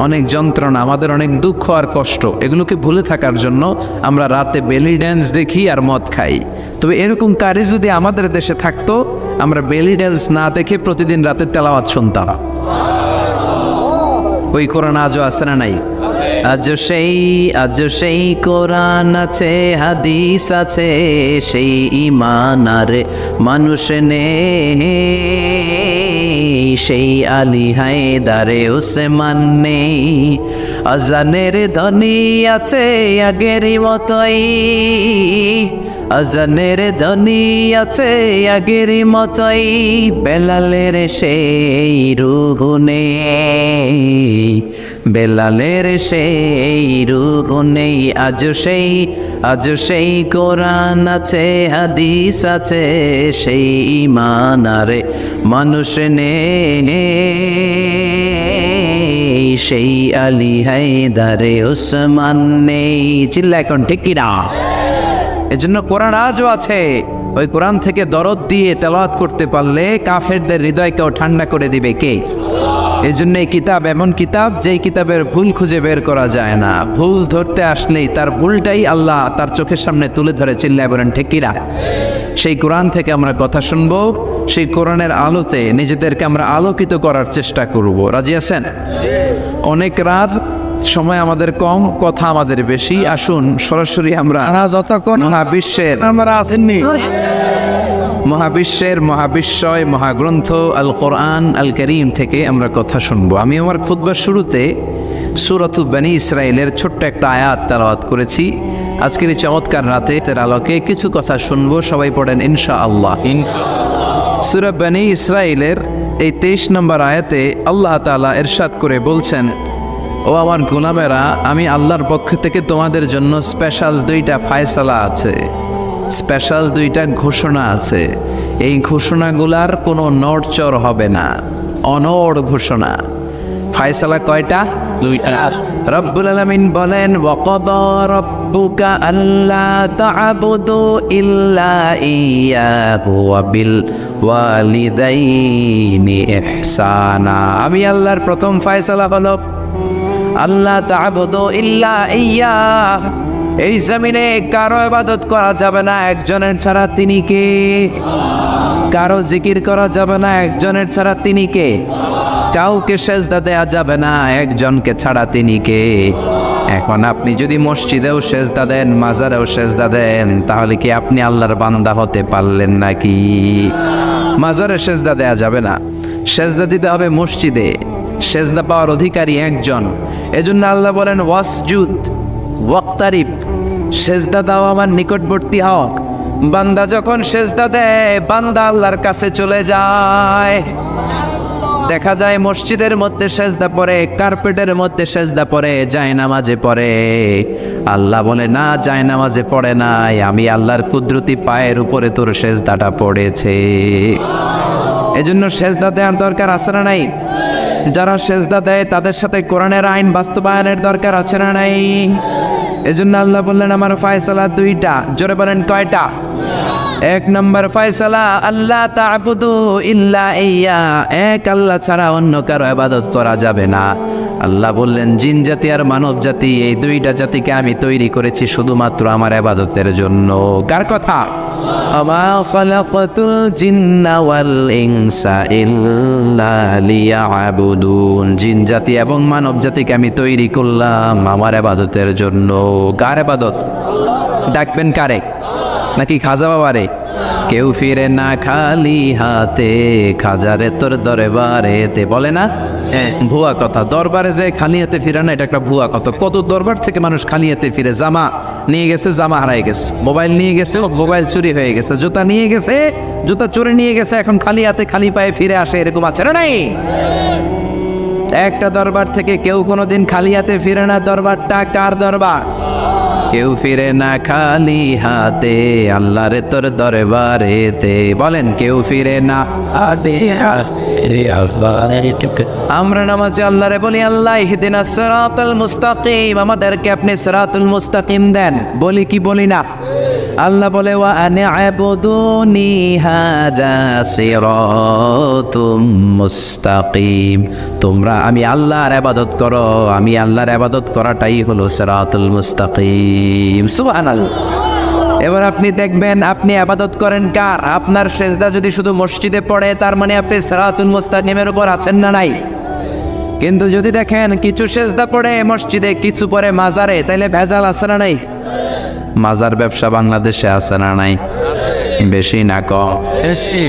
অনেক যন্ত্রণা, আমাদের অনেক দুঃখ আর কষ্ট, এগুলোকে ভুলে থাকার জন্য আমরা রাতে বেলি ড্যান্স দেখি আর মদ খাই। তবে এরকম কারি যদি আমাদের দেশে থাকতো, আমরা বেলি ড্যান্স না দেখে প্রতিদিন রাতে তেলাওয়াত শুনতাম। ওই কোরআন আজও আছে না নাই? আজ সেই কোরআন আছে, হাদিস আছে, সেই ঈমান আর মানুষ নেই, সেই আলী হায়দারে উসমান নেই। আজানের ধ্বনি আছে আগেরই মতোই, আজানের ধ্বনি আছে আগেরই মতোই, বেলালের সেই রূহ নেই, বেলালের সেই রূহ নেই। আজ সেই কোরআন আছে, হাদিস আছে, সেই ঈমান আর মানুষ নেই, সেই আলী হায়দারে উসমান নেই। চিল্লা এখন ঠিক কিনা? এজন্য কোরআন আজও আছে। ওই কোরআন থেকে দরদ দিয়ে তেলাওয়াত করতে পারলে কাফেরদের হৃদয়কেও ঠান্ডা করে দিবে কে? এজন্য এই কিতাব এমন কিতাব, যেই কিতাবের ভুল খুঁজে বের করা যায় না। ভুল ধরতে আসলেই তার ভুলটাই আল্লাহ তার চোখের সামনে তুলে ধরে। চিল্লায় বলেন ঠিক কিনা? সেই কোরআন থেকে আমরা কথা শুনবো, সেই কোরআনের আলোতে নিজেদেরকে আমরা আলোকিত করার চেষ্টা করব। রাজি আছেন? অনেক রাত, সময় আমাদের কম, কথা আমাদের বেশি। আসুন সরাসরি আমরা যতক্ষণ মহাবিশ্বের আমরা আসেননি, মহাবিশ্বয় মহাগ্রন্থ আল কোরআন আল করিম থেকে আমরা কথা শুনবো। আমি আমার খুতবার শুরুতে সূরাতুল বনী ইসরাইলের ছোট্ট একটা আয়াত তেলাওয়াত করেছি। আজকের এই চমৎকার রাতে এর আলোকে কিছু কথা শুনবো। সবাই পড়েন ইনশাআল্লাহ। সূরা বনী ইসরাইলের এই 23 নম্বর আয়াতে আল্লাহ তাআলা ইরশাদ করে বলছেন, ও আমার গোলামেরা, আমি আল্লাহর পক্ষ থেকে তোমাদের জন্য স্পেশাল 2টা ফায়সালা আছে, স্পেশাল 2টা ঘোষণা আছে। এই ঘোষণাগুলার কোনো নড়চড় হবে না, অনড় ঘোষণা। ফায়সালা কয়টা? 2টা। রব্বুল আলামিন বলেন, ওয়াকাদা রাব্বুকা আল্লা তা'বুদু ইল্লা ইয়্যাহু ওয়া বিল ওয়ালিদাইনি ইহসানা। আমি আল্লাহর প্রথম ফায়সালা হলো আল্লাহ তা'বুদু ইল্লা ইয়্যাহ। এই জমিনে কারো ইবাদত করা যাবে না একজনের ছাড়া, তিনি কে? কারো জিকির করা যাবে না একজনের ছাড়া, তিনি কে? কাউকে সেজদা দেয়া যাবে না একজনকে ছাড়া, তিনি কে? এখন আপনি যদি মসজিদেও সেজদা দেন, মাজারেও সেজদা দেন, তাহলে কি আপনি আল্লাহর বান্দা হতে পারলেন নাকি? মাজারে সেজদা দেয়া যাবে না, সেজদা দিতে হবে মসজিদে। সেজদা পাওয়ার অধিকারী একজন। এজন্য আল্লাহ বলেন ওয়াসজুদ ওয়াক্তারিব, সেজদা দাও আমার নিকটবর্তী হও। বান্দা যখন সেজদা দেয় বান্দা আল্লাহর কাছে চলে যায়। দেখা যায় মসজিদের মধ্যে সেজদা পড়ে, কার্পেটের মধ্যে সেজদা পড়ে, জায়নামাজে পড়ে। আল্লাহ বলে না, জায়নামাজে পড়ে নাই, আমি আল্লাহর কুদরতি পায়ের উপরে তোর সেজদাটা পড়েছে। এজন্য সেজদা দেওয়ার দরকার আছে না নাই? যারা সেজদা দেয় তাদের সাথে কোরআনের আইন বাস্তবায়নের দরকার আছে না নাই? এজন্য আল্লাহ বললেন আমার ফয়সালা দুইটা। জোরে বলেন কয়টা? এক নম্বর ফয়সালা, আল্লাহ তা'বুদু ইল্লা ইয়া, এক আল্লাহ ছাড়া অন্য কারো ইবাদত করা যাবে না। আল্লাহ বললেন জিন জাতি আর মানব জাতি, এই দুইটা জাতিকে আমি তৈরি করেছি শুধুমাত্র আমার ইবাদতের জন্য। কার কথা? আমা খালাকাতুল জিন্না ওয়াল ইনসা ইল্লা লিয়াবুদুন, জিন জাতি এবং মানব জাতিকে আমি তৈরি করলাম আমার ইবাদতের জন্য। কার ইবাদত? ডাকবেন কারে? নাকি খাজা বাবারে? কেউ ফিরে না খালি হাতে, খাজারে তোর দরবারেতে, বলে না? ভুয়া কথা। দরবারে যে খালি হাতে ফিরে না, এটা একটা ভুয়া কথা। কত দরবার থেকে মানুষ খালি হাতে ফিরে। জামা নিয়ে গেছে, জামা হারাই গেছে। মোবাইল নিয়ে গেছে, মোবাইল চুরি হয়ে গেছে। জুতা নিয়ে গেছে, জুতা চুরি নিয়ে গেছে, এখন খালি হাতে খালি পায়ে ফিরে আসে। এরকম আছে না নাই? একটা দরবার থেকে কেউ কোনোদিন খালি হাতে ফিরে না। দরবারটা কার দরবার? কেউ ফিরে না খালি হাতে, আল্লাহরে তোর দরবারেতে। বলেন কেউ ফিরে না। আমরা নামাজে আল্লাহরে বলি আল্লাহ ইহদিনাস সিরাতাল মুস্তাকিম, আমাদেরকে আপনি সিরাতুল মুস্তাকিম দেন। বলি কি বলি না? আল্লাহ বলে ওয়া আনি'বুদুনি হাযা সিরাতুম মুস্তাকিম, তোমরা আমি আল্লাহর ইবাদত করো, আমি আল্লাহর ইবাদত করাটাই হলো সিরাতুল মুস্তাকিম। সুবহানাল্লাহ। এবার আপনি দেখবেন আপনি ইবাদত করেন কার? আপনার সেজদা যদি শুধু মসজিদে পড়ে তার মানে আপনি সিরাতুল মুস্তাকিমের উপর আছেন না নাই? কিন্তু যদি দেখেন কিছু সেজদা পড়ে মসজিদে, কিছু পড়ে মাজারে, তাইলে ভেজাল আছে না নাই? মাজার ব্যবসা বাংলাদেশে আছে না নাই? বেশি না কম?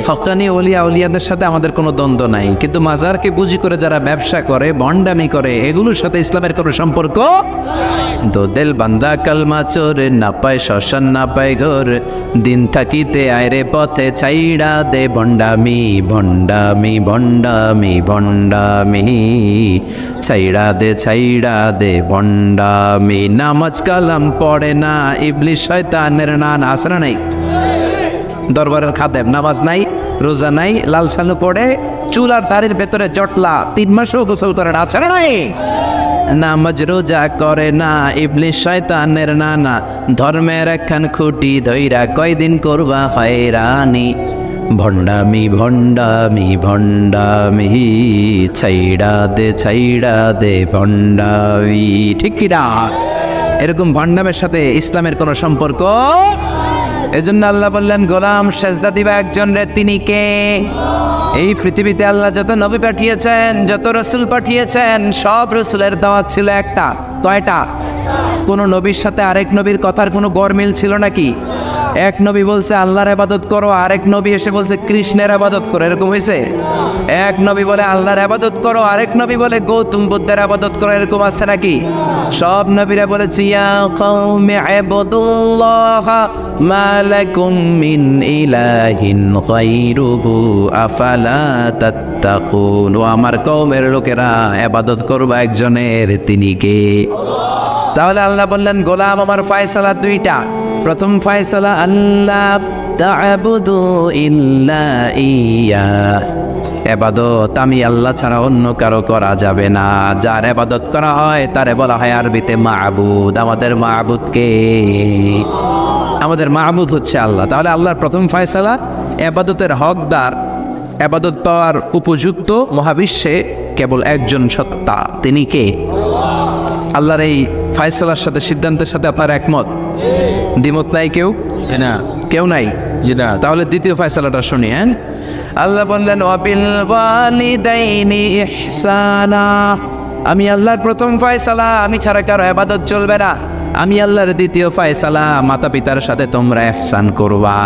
হক্কানি ওলিয়া উলিয়াদের সাথে আমাদের কোনো দ্বন্দ্ব নাই, কিন্তু মাজারকে বুঝি করে যারা ব্যবসা করে, ভণ্ডামি করে, এগুলোর সাথে ইসলামের কোনো সম্পর্ক। তো দিল বান্দা কালমা চোরে, না পায় শ্মশান না পায় ঘর, দিন থাকিতে আয়রে পথে ছাইড়া দে ভণ্ডামি ভণ্ডামি ভণ্ডামি ভণ্ডামি, ছাইড়া দে ভণ্ডামি। নামাজ কালাম পড়ে না, ইবলিশ শয়তানের নান। আছে না নাই? দরবারের খাদেম নামাজ নাই, রোজা নাই, লাল সালু পড়ে, চুল আর দাড়ির ভেতরে জটলা, 3 মাসেও গোসল করে না। আছে না নাই? নামাজ রোজা করে না, ইবলিশ শয়তানের নানা, ধর্মের একখান খুঁটি ধইরা কয়দিন করবা হয়রানি, ভণ্ডামি ভণ্ডামি ভণ্ডামি, ছাইড়া দে ভণ্ডামি। ঠিক কি না? এরকম ভণ্ডামের সাথে ইসলামের কোনো সম্পর্ক। এজন্য আল্লাহ বললেন গোলাম সেজদা দিবা একজন রে, তিনি কে? এই পৃথিবীতে আল্লাহ যত নবী পাঠিয়েছেন, যত রসুল পাঠিয়েছেন, সব রসুলের দাওয়াত ছিল একটা। কয়টা? কোন নবীর সাথে আরেক নবীর কথার কোনো গরমিল ছিল নাকি? এক নবী বলছে আল্লাহর ইবাদত করো, আরেক নবী এসে বলছে কৃষ্ণের ইবাদত করো। এরকম হয়েছে? এক নবী বলে আল্লাহর ইবাদত করো, আরেক নবী বলে গৌতম বুদ্ধের ইবাদত করো। এরকম আছে নাকি? সব নবীরা বলেছে ইয়া কওমি ইবুদুল্লাহ মা লাকুম মিন ইলাহিন গায়রুহু আফালা তাত্তাকুন, ও আমার কওমের লোকেরা ইবাদত করবা একজনের, তিনি কে? তাহলে আল্লাহ বললেন গোলাম আমার ফয়সালা দুইটা। প্রথম ফয়সালা আল্লাহ তা'বুদু ইল্লা ইয়া, ইবাদত আমি আল্লাহ ছাড়া অন্য কারো করা যাবে না। যার ইবাদত করা হয় তারে বলা হয় আরবিতে মাবুদ। আমাদের মাবুদ কে? আমাদের মাবুদ হচ্ছে আল্লাহ। তাহলে আল্লাহর প্রথম ফয়সালা, ইবাদতের হকদার, ইবাদত পাওয়ার উপযুক্ত মহাবিশ্বে কেবল একজন সত্তা, তিনি কে? আল্লাহর এই ফয়সালার সাথে, সিদ্ধান্তের সাথে আপনার একমত? দ্বিমত নাই কেউ? না, কেউ নাই? না। তাহলে দ্বিতীয় ফয়সালাটা শুনি। হ্যাঁ, আল্লাহ বললেন ওয়াবিল ওয়ালিদাইনি ইহসানা, আমি আল্লাহর প্রথম ফয়সালা, আমি ছাড়া কারো ইবাদত চলবে না। আমি আল্লাহর দ্বিতীয় ফয়সালা, মাতা পিতার সাথে তোমরা ইহসান করবা,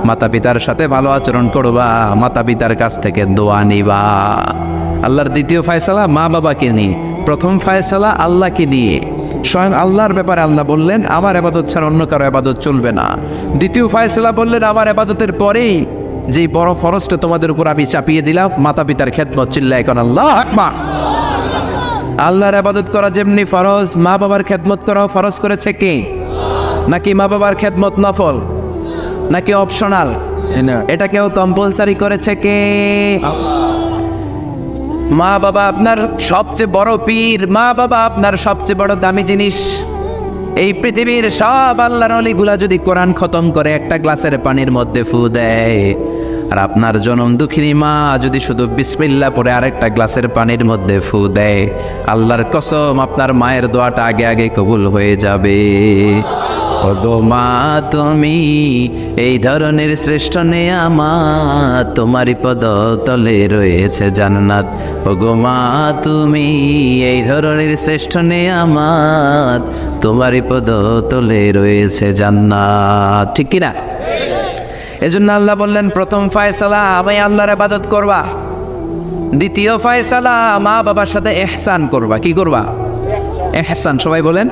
মাতা পিতার সাথে ভালো আচরণ করবা, মাতা পিতার কাছ থেকে দোয়া নিবা। আল্লাহর দ্বিতীয় ফয়সালা মা বাবাকে নিয়ে, প্রথম ফয়সালা আল্লাহকে নিয়ে। স্বয়ং আল্লাহর ব্যাপারে আল্লাহ বললেন আমার ইবাদত ছাড়া অন্য কারো ইবাদত চলবে না। দ্বিতীয় ফয়সালা বললেন আমার ইবাদতের পরেই যেই বড় ফরজটা তোমাদের উপর আমি চাপিয়ে দিলাম, মাতা পিতার খেদমত, চিল্লায় এখন আল্লাহু আকবার। আল্লাহর ইবাদত করা যেমনি ফরজ, মা বাবার খেদমত করাও ফরজ করেছে কে? নাকি মা বাবার খেদমত নফল, নাকি অপশনাল? এটা কেউ কম্পালসারি করেছে কে? মা বাবা আপনার সবচেয়ে বড় পীর, মা বাবা আপনার সবচেয়ে বড় দামি জিনিস। এই পৃথিবীর সব আল্লাহর ওলিগুলা যদি কোরআন খতম করে একটা গ্লাসের পানির মধ্যে ফু দেয়, আর আপনার জনম দুঃখিনী মা যদি শুধু বিসমিল্লাহ পড়ে আরেকটা গ্লাসের পানির মধ্যে ফু দেয়, আল্লাহর কসম আপনার মায়ের দোয়াটা আগে আগে কবুল হয়ে যাবে। ওগো মা তুমি এই ধরনের শ্রেষ্ঠ নেয়ামত, তোমারই পদ তলে রয়েছে জান্নাত। ওগো মা তুমি এই ধরনের শ্রেষ্ঠ নেয়ামত, তোমারই পদ তলে রয়েছে জান্নাত। ঠিক কিনা? এজন্য আল্লাহ বললেন প্রথম ফয়সালা আমি আল্লাহর ইবাদত করবা, দ্বিতীয় ফয়সালা মা বাবার সাথে ইহসান করবা। কি করবা? ইহসান। সবাই বলেন।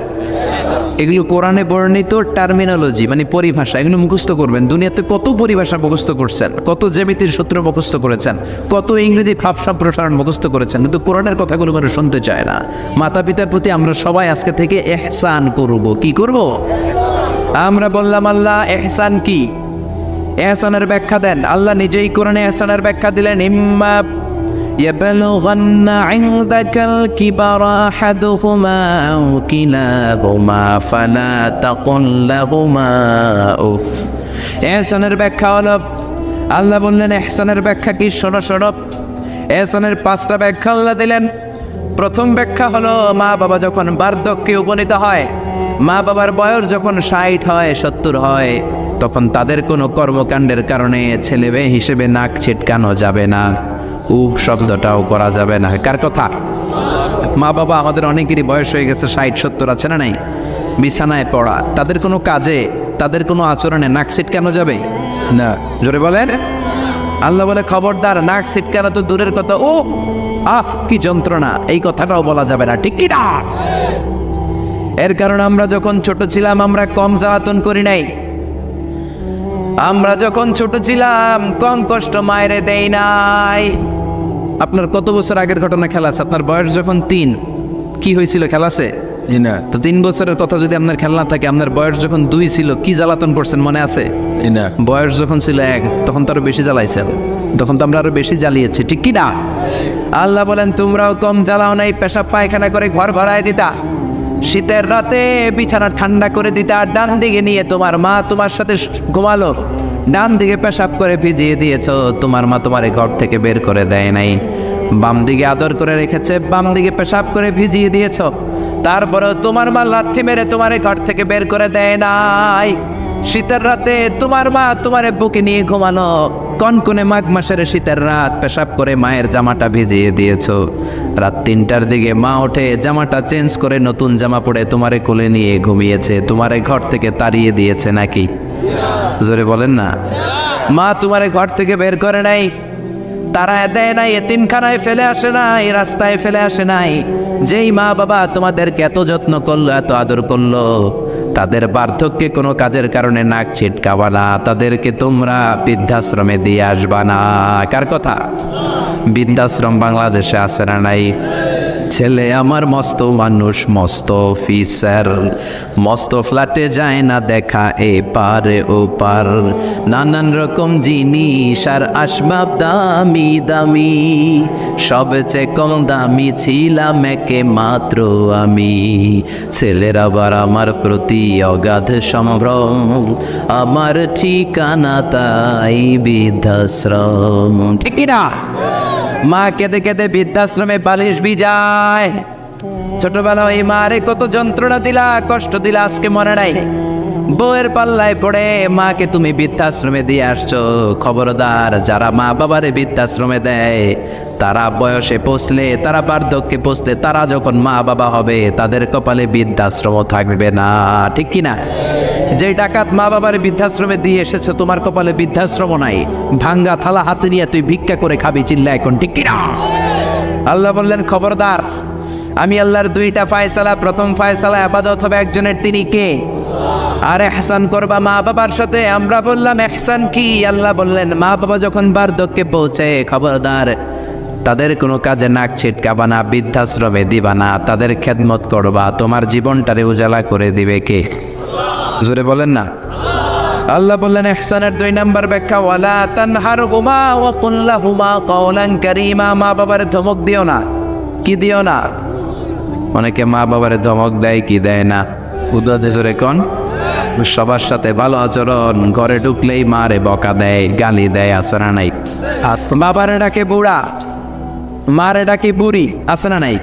এগুলো কোরআনে বর্ণিত টার্মিনোলজি, মানে পরিভাষা, এগুলো মুখস্থ করবেন। দুনিয়াতে কত পরিভাষা মুখস্থ করছেন, কত জ্যামিতির সূত্র মুখস্থ করেছেন, কত ইংরেজি ভাবসাব প্রসারণ মুখস্থ করেছেন, কিন্তু কোরআনের কথাগুলো মানুষ শুনতে চায় না। মাতা পিতার প্রতি আমরা সবাই আজকে থেকে ইহসান করব। কি করব? আমরা বললাম আল্লাহ ইহসান কি? ইহসানের ব্যাখ্যা দেন। আল্লাহ নিজেই কোরআনে ইহসানের ব্যাখ্যা দিলেন, ইম্মা يبلغن عندك الكبر أحدهما أو كلاهما فلا تقل لهما أف। ইহসানের ব্যাখ্যা হলো, আল্লাহ বললেন ইহসানের ব্যাখ্যা কি? শোনো শোনো। ইহসানের 5টা ব্যাখ্যা আল্লাহ দিলেন। প্রথম ব্যাখ্যা হলো মা বাবা যখন বার্ধক্যে উপনীত হয়, মা বাবার বয়স যখন 60 হয় 70 হয়, তখন তাদের কোনো কর্মকাণ্ডের কারণে ছেলে মেয়ে হিসেবে নাক ছিটকানো যাবে না, শব্দটাও করা যাবে না। কার কথা? মা বাবা আমাদের অনেকেরই বয়স হয়ে গেছে 60-70, আছে না নাই? বিছানায় পড়া, তাদের কোনো কাজে, তাদের কোনো আচরণে নাক ছিটকানো যাবে না। জোরে বলেন। আল্লাহ বলে খবরদার, নাক ছিটকানো তো দূরের কথা, ও আহ কি যন্ত্রণা, এই কথাটাও বলা যাবে না। ঠিক কি না? এর কারণ আমরা যখন ছোট ছিলাম আমরা কম জ্বালাতন করি নাই। আমরা যখন ছোট ছিলাম কম কষ্ট মায়েরে দেই নাই। আপনার কত বছর আগের ঘটনা খেলা আছে? আপনার বয়স যখন 3, কি হয়েছিল খেলা আছে? তো 3 বছরের কথা যদি আপনার খেলনা থাকে, আপনার বয়স যখন 2 ছিল কি জ্বালাতন করছেন মনে আছে? বয়স যখন ছিল 1 তখন তো আরো বেশি জ্বালাইছেন, তখন তো আমরা আরো বেশি জ্বালিয়েছি। ঠিক কি না? আল্লাহ বলেন তোমরাও কম জ্বালাও নাই, পেশাব পায়খানা করে ঘর ভরায় দিতা, শীতের রাতে বিছানা ঠান্ডা করে দিতা, ডান দিকে নিয়ে তোমার মা তোমার সাথে ঘুমালো, ডান দিকে পেশাব করে ভিজিয়ে দিয়েছো, তোমার মা তোমার ঘর থেকে বের করে দেয় নাই। বাম দিকে আদর করে রেখেছে, বাম দিকে পেশাব করে ভিজিয়ে দিয়েছো, তারপরেও তোমার মা লাথি মেরে তোমার ঘর থেকে বের করে দেয় নাই। শীতের রাতে তোমার মা তোমার বুকে নিয়ে ঘুমানো, কনকনে মাঘ মাসের শীতের রাত পেশাব করে মায়ের জামাটা ভিজিয়ে দিয়েছো, রাত 3টার দিকে মা ওঠে জামাটা চেঞ্জ করে নতুন জামা পরে তোমারে কোলে নিয়ে ঘুমিয়েছে, তোমারে ঘর থেকে তাড়িয়ে দিয়েছে নাকি? জোরে বলেন না। মা তোমারে ঘর থেকে বের করে নাই, তারা দেয় নাই, এতিমখানায় ফেলে আসে নাই, রাস্তায় ফেলে আসে নাই। যেই মা বাবা তোমাদেরকে এত যত্ন করলো, এত আদর করলো, তাদের বার্ধক্যে কোনো কাজের কারণে নাক ছিটকাবা না, তাদেরকে তোমরা বৃদ্ধাশ্রমে দিয়ে আসবা না। কার কথা? বৃদ্ধাশ্রম বাংলাদেশে আছে না নাই? ছেলে আমার মস্ত মানুষ, মস্ত অফিসার, মস্ত ফ্ল্যাটে যায় না দেখা এ পারে ও পার, নানান রকম জিনিস আর আসবাব দামি দামি, সবচেয়ে কম দামি ছিলাম একে মাত্র আমি। ছেলের আবার আমার প্রতি অগাধ সম্ভ্রম, আমার ঠিকানা তাই বৃদ্ধাশ্রম। ঠিক না? মা কেঁদে কেঁদে বৃদ্ধাশ্রমে বালিশ ভিজায়। ছোটবেলা ওই মারে কত যন্ত্রণা দিলা, কষ্ট দিলা, আজকে মনে নাই? বউয়ের পাল্লায় পড়ে মাকে তুমি বৃদ্ধাশ্রমে দিয়ে আসছো। খবরদার, যারা মা বাবারে বৃদ্ধাশ্রমে দেয় তারা বয়সে পৌঁছলে, তারা বার্ধক্যে পৌঁছলে, তারা যখন মা বাবা হবে তাদের কপালে বৃদ্ধাশ্রম থাকবে না। ঠিক কিনা? যে ডাকাত মা বাবার বৃদ্ধাশ্রমে দিয়ে এসেছো, তোমার কপালে বৃদ্ধাশ্রম নাই। ভাঙ্গা থালা হাতে নিয়ে তুই ভিক্ষা করে খাবি, চিল্লা এখন। ঠিক কিনা? আল্লাহ বললেন খবরদার, আমি আল্লাহর দুইটা ফায়সালা, প্রথম ফায়সালা আবাদত হবে একজনের, তিনি কে? আর ইহসান করবা মা বাবার সাথে। আমরা বললাম ইহসান কি? আল্লাহ বললেন মা বাবা যখন বার্ধক্যে পৌঁছে, খবরদার তাদের কোনো কাজে নাক ছিটকাবা না, বৃদ্ধাশ্রমে দিবা না, তাদের খেদমত করবা। তোমার জীবনটারে উজালা করে দিবে কে? জোরে বলেন না। আল্লাহ বললেন ইহসানের 2 নাম্বার ব্যাখ্যা, ওয়ালা তানহারহুমা ওয়া কুল লাহুমা কাওলান কারীমা। মা বাবারে ধমক দিও না। কি দিও না? অনেকে মা বাবারে ধমক দেয়, কি দেয় না? জোরে কোন? সবার সাথে ভালো আচরণ, ঘরে ঢুকলেই মারে বকা দেয়, গালি দেয়, আছে না নাই? বাবারে ডাকে বুড়া, মারে ডাকে বুড়ি, আছে না নাই?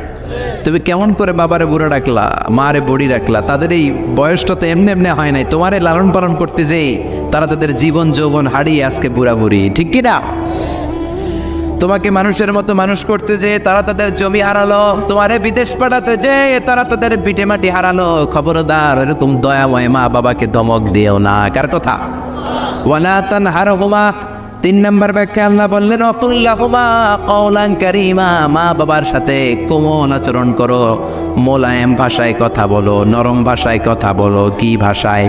তুমি কেমন করে বাবারে বুড়া ডাকলা, মারে বুড়ি ডাকলা? তাদের এই বয়সটা তো এমনি এমনি হয় নাই। তোমারে লালন পালন করতে যেই তারা তাদের জীবন যৌবন হারিয়ে আজকে বুড়া বুড়ি, ঠিক কি না? তোমাকে মানুষের মতো মানুষ করতে যে তারা তাদের জমি হারালো, তোমারে বিদেশ পাঠাতে যে তারা তাদের পিঠে মাটি হারালো। খবরদার এরকম দয়াময় মা বাবাকে ধমক দিও না। কার কথা? ওয়ালা তানহারহুমা। 3 নাম্বার ব্যাখ্যা আল্লাহ বললেন ওয়াকুল লাহুমা কাওলান কারীমা। মা বাবার সাথে কোমল আচরণ করো, মোলায়েম ভাষায় কথা বলো, নরম ভাষায় কথা বলো। কি ভাষায়?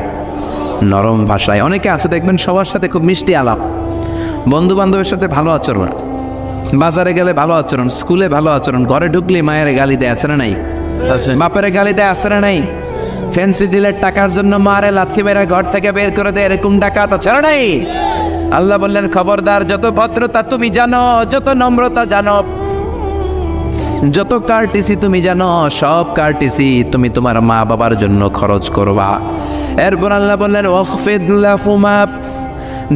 নরম ভাষায়। অনেকে আছে দেখবেন সবার সাথে খুব মিষ্টি আলাপ, বন্ধু বান্ধবের সাথে ভালো আচরণ, বাজারে গেলে ভালো আচরণ, স্কুলে ভালো আচরণ, ঘরে ঢুকলে মায়ের গালি দেয়, আছে না নাই? বাপের গালি দেয়, আছে না নাই? ফ্যান্সি ডিলের টাকার জন্য মারে লাথি মেরে ঘর থেকে বের করে দেয়, এরকম ডাকাত আছে না নাই? আল্লাহ বললেন খবরদার, যত ভদ্রতা তুমি জানো, যত নম্রতা জানো, যত কার্টিসি তুমি জানো, সব কার্টিসি তুমি তোমার মা বাবার জন্য খরচ করবা। এরপর আল্লাহ বললেন ওয়াখফিদ লাহুমা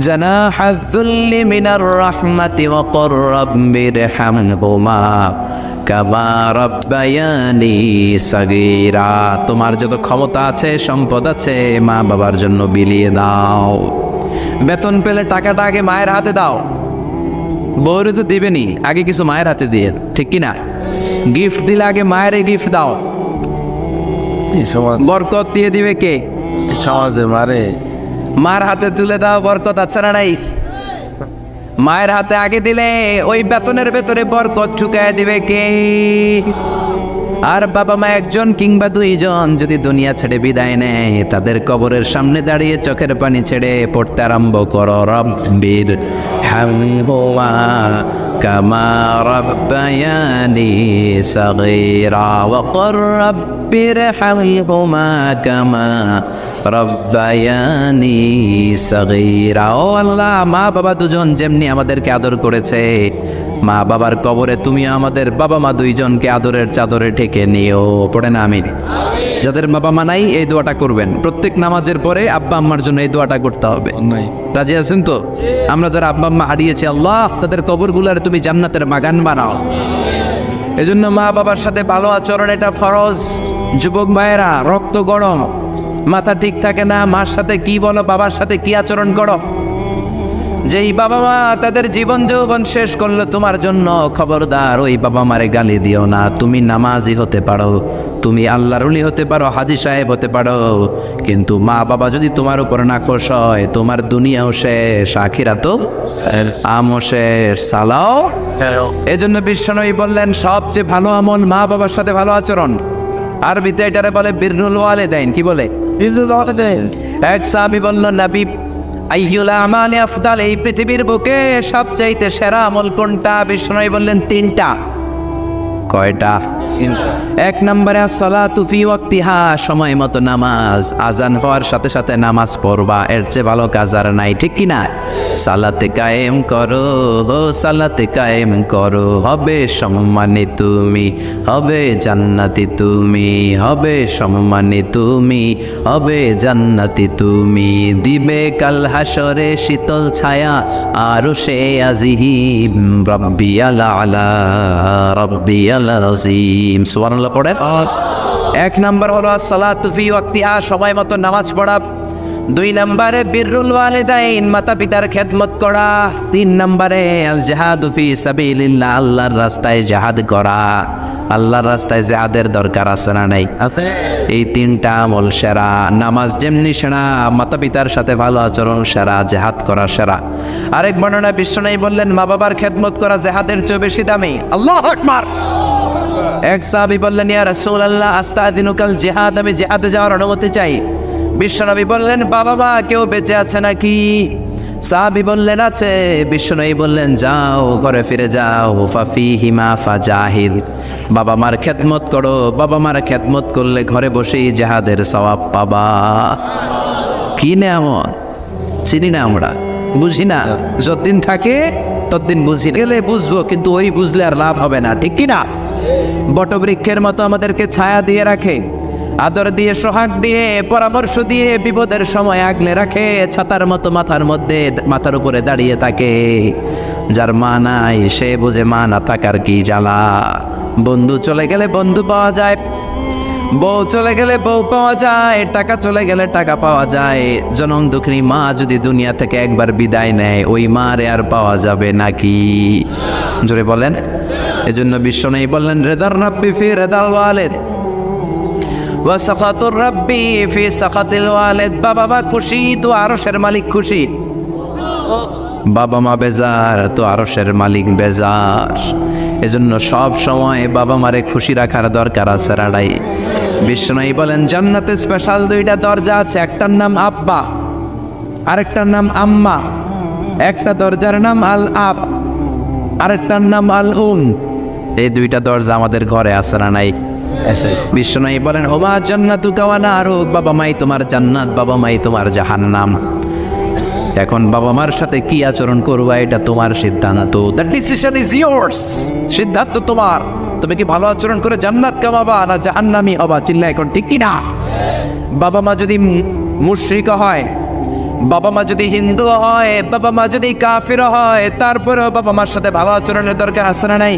জানাহায যুল্লি মিনার রাহমাতি ওয়া কুর রাব্বিরহামহুমা কামা রাব্বায়ানি সাগীরা। তোমার যত ক্ষমতা আছে, সম্পদ আছে, মা বাবার জন্য বিলিয়ে দাও। বেতন পেলে টাকাটা আগে মায়ের হাতে দাও। বউরে তো দিবেনি, আগে কিছু মায়ের হাতে দিয়ে, ঠিক কি না? গিফট দিলে আগে মায়ের গিফট দাও। বরকত দিয়ে দিবে কে? সমাজে মারে মার হাতে তুলে দাও, বরকত আছে না নাই? মায়ের হাতে আগে দিলে ওই বেতনের ভেতরে বরকত ঢুকায় দিবে কে? আর বাবা মা একজন কিংবা 2 জন যদি দুনিয়া ছেড়ে বিদায় নেয়, তাদের কবরের সামনে দাঁড়িয়ে চোখের পানি ছেড়ে পড়তে আরম্ভ করো রব্বির হামহুমা কামা রাব্বায়ানি সাগীরা ওয়া কুর রাব্বির হামহুমা কামা রব্বায়ানি সাগীরা। ও আল্লাহ, মা বাবা দুজন যেমনি আমাদেরকে আদর করেছে, মা বাবার কবরে তুমি আমাদের বাবা মা 2 জনকে আদরের চাদরে ঢেকে নিও। পড়ে না আমিন। যাদের বাবা মা নাই এই দোয়াটা করবেন, প্রত্যেক নামাজের পরে আব্বা আম্মার জন্য এই দোয়াটা করতে হবে। নাই রাজি আছেন তো? আমরা যারা আব্বা আম্মা হারিয়েছি, আল্লাহ তাদের কবরগুলার তুমি জান্নাতের বাগান বানাও। এজন্য মা বাবার সাথে ভালো আচরণ এটা ফরজ। যুবক ভাইয়েরা, রক্ত গরম, মাথা ঠিক থাকে না, মার সাথে কি বলো, বাবার সাথে কি আচরণ করো। যেই বাবা মা তাদের জীবন যৌবন শেষ করলো তোমার জন্য, খবরদার ওই বাবা মারে গালি দিও না। তুমি নামাজি হতে পারো, তুমি আল্লাহর ওলি হতে পারো, হাজী সাহেব হতে পারো, কিন্তু মা বাবা যদি তোমার উপর নাখোশ হয়, তোমার দুনিয়াও শেষ, আখিরাতও আমও শেষ। সালাও। এজন্য বিশ্বনবী বললেন সবচেয়ে ভালো আমল মা বাবার সাথে ভালো আচরণ। আরবিতে এটারে বলে বিররুল ওয়ালিদাইন। কি বলে? বিররুল ওয়ালিদাইন। এক সাহাবী বলল, নবী আইয়ুল আমালি আফদাল, এই পৃথিবীর বুকে সবচাইতে সেরা আমল কোনটা? বিষ্ণু বললেন 3টা। কয়টা? 1 নম্বরে আসসালাতু ফি ওয়াক্তিহা, সময় মতো নামাজ, আজান হওয়ার সাথে সাথে নামাজ পড়বা, এর চেয়ে ভালো কাজ আর নাই, ঠিক কি না? সালাতে কায়েম করো, সালাতে কায়েম করো, হবে সম্মানী তুমি, হবে জান্নাতি তুমি, হবে সম্মানী তুমি, হবে জান্নাতি তুমি, দিবে কাল হাসরে শীতল ছায়া আরশে আজিম, রাব্বিয়াল আলা রাব্বিয়াল আযীম। সুবহানাল্লাহ পড়েন। 1 নাম্বার হলো আসসালাতু ফি ওয়াক্তিহা, সময় মতো নামাজ পড়া। 2 নম্বরে বিররুল ওয়ালিদাইন, মাতা পিতার খেদমত করা। 3 নম্বরে আল জিহাদু ফি সাবিলিল্লাহ, আল্লাহর রাস্তায় জিহাদ করা। আল্লাহর রাস্তায় জিহাদের দরকার আছে না নাই? আছে। এই 3টা আমল সেরা। নামাজ যেমনি সেরা, মাতা পিতার সাথে ভালো আচরণ সেরা, জিহাদ করা সেরা। আরেক বর্ণনা বিশ্বনবী বললেন মা বাবার খেদমত করা জিহাদের চেয়ে বেশি দামি। আল্লাহু আকবার। এক সাহাবী বললেন, ইয়া রাসূলুল্লাহ আস্তাযিনুকাল জিহাদ, আমি জিহাদে যাওয়ার অনুমতি চাই। বিশ্বনবী বললেন, বাবা মা কেউ বেঁচে আছে নাকি? সাহাবী বললেন, আছে। বিশ্বনবী বললেন, যাও ঘরে ফিরে যাও, ফাফিহিমা ফাজাহিদ, বাবা মার খেদমত করো, বাবা মার খেদমত করলে ঘরে বসেই জিহাদের সওয়াব পাবা। কি নেয়ামত, চিনি না আমরা, বুঝি না, যতদিন থাকে ততদিন বুঝি গেলে বুঝবো, কিন্তু ওই বুঝলে আর লাভ হবে না, ঠিক কি না? বটবৃক্ষের মতো আমাদেরকে ছায়া দিয়ে রাখে, আদর দিয়ে, সোহাগ দিয়ে, পরামর্শ দিয়ে, বিপদের সময় আগলে রাখে, ছাতার মতো মাথার উপরে দাঁড়িয়ে থাকে। যার মা নাই সে বোঝে মা না থাকার কি জ্বালা। বন্ধু চলে গেলে বন্ধু পাওয়া যায়, বউ চলে গেলে বউ পাওয়া যায়, টাকা চলে গেলে টাকা পাওয়া যায়। জনম দুঃখিনী মা যদি দুনিয়া থেকে একবার বিদায় নেয়, ওই মারে আর পাওয়া যাবে নাকি? জোরে বলেন। এজন্য বিশ্বনবী বললেন, রেদার রাব্বি ফি রেদাল ওয়ালিদ ওয়া সাখাতুর রাব্বি ফি সাখাতিল ওয়ালিদ। বাবা মা খুশি তো আরশের মালিক খুশি, বাবা মা বেজার তো আরশের মালিক বেজার। এজন্য সব সময় বাবা মারে খুশি রাখার দরকার আছে রাড়াই। বিশ্বনবী বলেন, জান্নাতে স্পেশাল দুইটা দরজা আছে, একটার নাম আব্বা, আরেকটার নাম আম্মা। একটা দরজার নাম আল আব, আরেকটার নাম আল উম। এই দুইটা দরজা আমাদের ঘরে আছে না নাই? বিশ্বনবী বলেন, হুমা জান্নাতুকা ওয়া নারুক, বাবা মাই তোমার জান্নাত, বাবা মাই তোমার জাহান্নাম। এখন বাবা মার সাথে কি আচরণ করবা এটা তোমার সিদ্ধান্ত, দ্য ডিসিশন ইজ ইয়ার্স। সিদ্ধান্ত তোমার, তুমি কি ভালো আচরণ করে জান্নাত কামাবা না জাহান্নামী হবা? চিল্লা এখন, ঠিক কি না? বাবা মা যদি মুশরিক হয়, বাবা মা যদি হিন্দু হয়, বাবা মা যদি কাফির হয়, তারপরেও বাবা মার সাথে ভালো আচরণের দরকার আছে না নাই?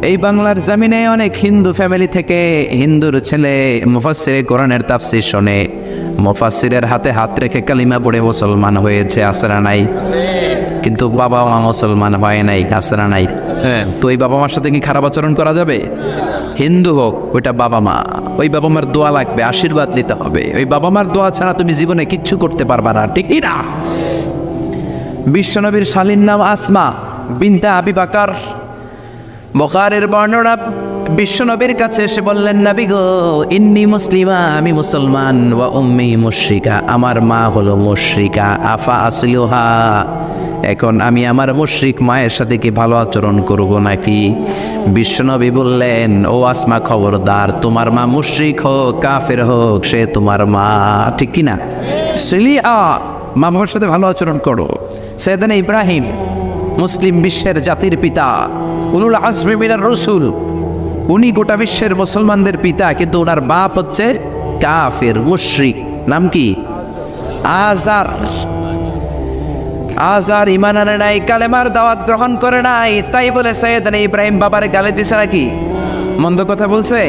এই বাংলার জমিনে অনেক হিন্দু ফ্যামিলি থেকে হিন্দুর ছেলে মুফাসসিরে কোরআনের তাফসীর শোনে, মুফাসসিরের হাতে হাত রেখে কালিমা পড়ে মুসলমান হয়েছে, আছে না নাই? কিন্তু বাবা মা মুসলমান হয় নাই, আছে না নাই? তো এই বাবা মার সাথে কি খারাপ আচরণ করা যাবে? হিন্দু হোক, ওইটা বাবা মা, ওই বাবা মার দোয়া লাগবে, আশীর্বাদ নিতে হবে। ওই বাবা মার দোয়া ছাড়া তুমি জীবনে কিচ্ছু করতে পারবা না, ঠিক কি না? বিশ্বনবীর শালীর নাম আসমা বিনতে আবি বকর। বুখারীর বর্ণনা, বিশ্বনবীর কাছে এসে বললেন, নবী গো, ইন্নী মুসলিমা, আমি মুসলমান, ওয়া উম্মি মুশরিকা, আমার মা হলো মুশরিকা, আফা আসলিহা, এখন আমি আমার মুশরিক মায়ের সাথে কি ভালো আচরণ করব নাকি? বিশ্বনবী বললেন, ও আসমা, খবরদার, তোমার মা মুশরিক হোক কাফের হোক, সে তোমার মা, ঠিক কি না? সিলিয়া, মা বাবার সাথে ভালো আচরণ করো। সাইয়েদনা ইব্রাহিম, মুসলিম বিশ্বের জাতির পিতা, উলুল আজমি মিনার রাসূল, উনি গোটা বিশ্বের মুসলমানদের পিতা, কিন্তু ওনার বাপ হচ্ছে কাফের মুশরিক। নাম কি? আজার। আজার ঈমান আনে নাই, কালেমার দাওয়াত গ্রহণ করে নাই, তাই বলে সাইয়েদনা ইব্রাহিম বাবারে গালি দিছে নাকি? মন্দ কথা বলছে?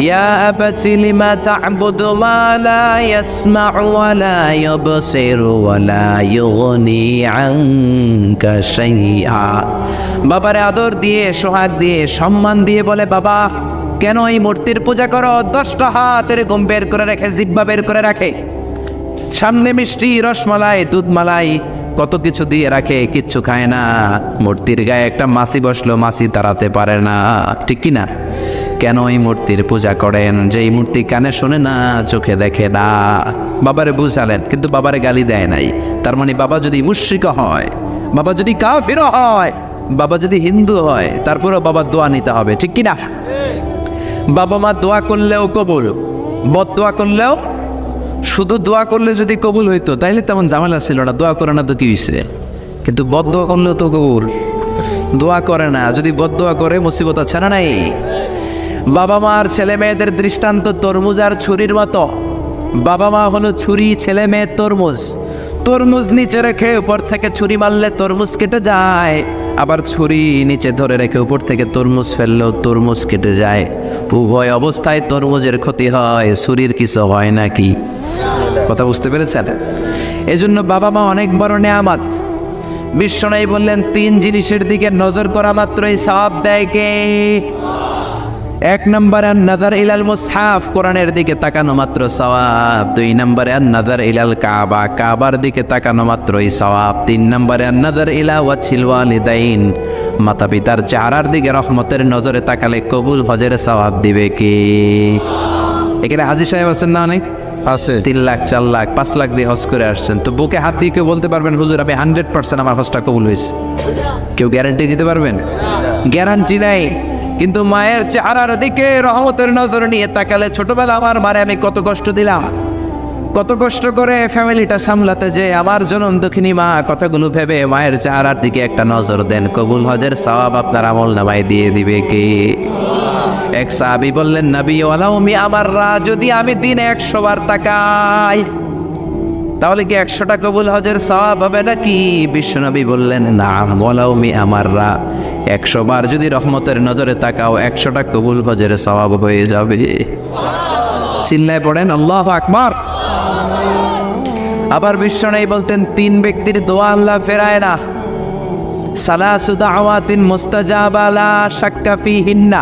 ইয়া আবাতি লিমা তা'বুদু মা লা ইয়াসমা'ু ওয়া লা ইউবসিরু ওয়া লা ইউগনি আনকা শাইআ। বাবারে আদর দিয়ে, সোহাগ দিয়ে, সম্মান দিয়ে বলে, বাবা কেন এই মূর্তির পূজা করো? 10টা হাত এরকম বের করে রাখে, জিহ্বা বের করে রাখে, সামনে মিষ্টি, রসমালাই, দুধমালাই, কত কিছু দিয়ে রাখে, কিচ্ছু খায় না। মূর্তির গায়ে একটা মাছি বসলো, মাছি তাড়াতে পারে না, ঠিক কি না? কেন এই মূর্তির পূজা করেন? যে এই মূর্তি কানে শোনে না, চোখে দেখে না। বাবারে বুঝালেন, কিন্তু বাবারে গালি দেয় নাই। তার মানে বাবা যদি মুশরিক হয়, বাবা যদি কাফির হয়, বাবা যদি হিন্দু হয়, তারপরেও বাবার দোয়া নিতে হবে, ঠিক কি না? বাবা মা দোয়া করলেও কবুল, বদ দোয়া করলেও। শুধু দোয়া করলে যদি কবুল হইতো তাইলে তেমন ঝামেলা ছিল না, দোয়া করে না তো কি হয়েছে? কিন্তু বদ দোয়া করলেও তো কবুল। দোয়া করে না, যদি বদ দোয়া করে মুসিবত আছে না নাই? বাবা মার ছেলে মেয়েদের দৃষ্টান্ত তরমুজ আর ছুরির মতো। বাবা মা হলো ছুরি, ছেলে মেয়ে তরমুজ। তরমুজ নিচে রেখে উপর থেকে ছুরি মারলে তরমুজ কেটে যায়, আবার ছুরি নিচে ধরে রেখে উপর থেকে তরমুজ ফেললেও তরমুজ কেটে যায়। উভয় অবস্থায় তরমুজের ক্ষতি হয়, ছুরির কিছু হয় নাকি? কথা বুঝতে পেরেছেন? এজন্য বাবা মা অনেক বড় নেয়ামত। বিশ্বনবী বললেন, 3 জিনিসের দিকে নজর করা মাত্রই সওয়াব দেয় কে? 1 নম্বরে আন-নাযার ইলাল মুসহাফ, কোরআনের দিকে তাকানো মাত্র সওয়াব। 2 নম্বরে আন-নাযার ইলাল কাবা, কাবার দিকে তাকানো মাত্রই সওয়াব। 3 নম্বরে আন-নাযার ইলা ওয়াজহিল ওয়ালিদাইন, মাতা পিতার চেহারার দিকে রহমতের নজরে তাকালে কবুল হজের সওয়াব দিবে কি? এখানে হাজী সাহেব আছেন না অনেক? আছে 3 লাখ 4 লাখ 5 লাখ দিয়ে হজ করে আসছেন, তো বুকে হাত দিয়ে কেউ বলতে পারবেন হুজুর আমি 100% আমার হজটা কবুল হয়েছে? কেউ গ্যারান্টি দিতে পারবেন? গ্যারান্টি নাই। কিন্তু মায়ের চেহারার দিকে রহমতের নজর নিয়ে তাকালে, ছোটবেলা আমার মারে আমি কত কষ্ট দিলাম, কত কষ্ট করে ফ্যামিলিটা সামলাতে, যে আমার জনম দক্ষিণী মা, কথাগুলো ভেবে মায়ের চেহারার দিকে একটা নজর দেন, কবুল হজের সওয়াব আপনার আমল নামায় দিয়ে দিবে কি? এক সাহাবী বললেন, নবী ওয়ালাউ মি আমাররা, যদি আমি দিনে 100 বার তাকাই তাহলে কি 100টা কবুল হজের সওয়াব হবে নাকি? বিশ্বনবী বললেন, নাম ওয়ালাউ মি আমাররা, 100 বার যদি রহমতের নজরে তাকাও 100টা কবুল হজের সওয়াব হয়ে যাবে। চিল্লায় পড়েন আল্লাহু আকবার। আবার বিশ্বনবী বলতেন, 3 ব্যক্তির দোয়া আল্লাহ ফেরায় না, সালাসু দাওয়াতিন মুস্তাজাবা লা শাক্কা ফিহিন্না,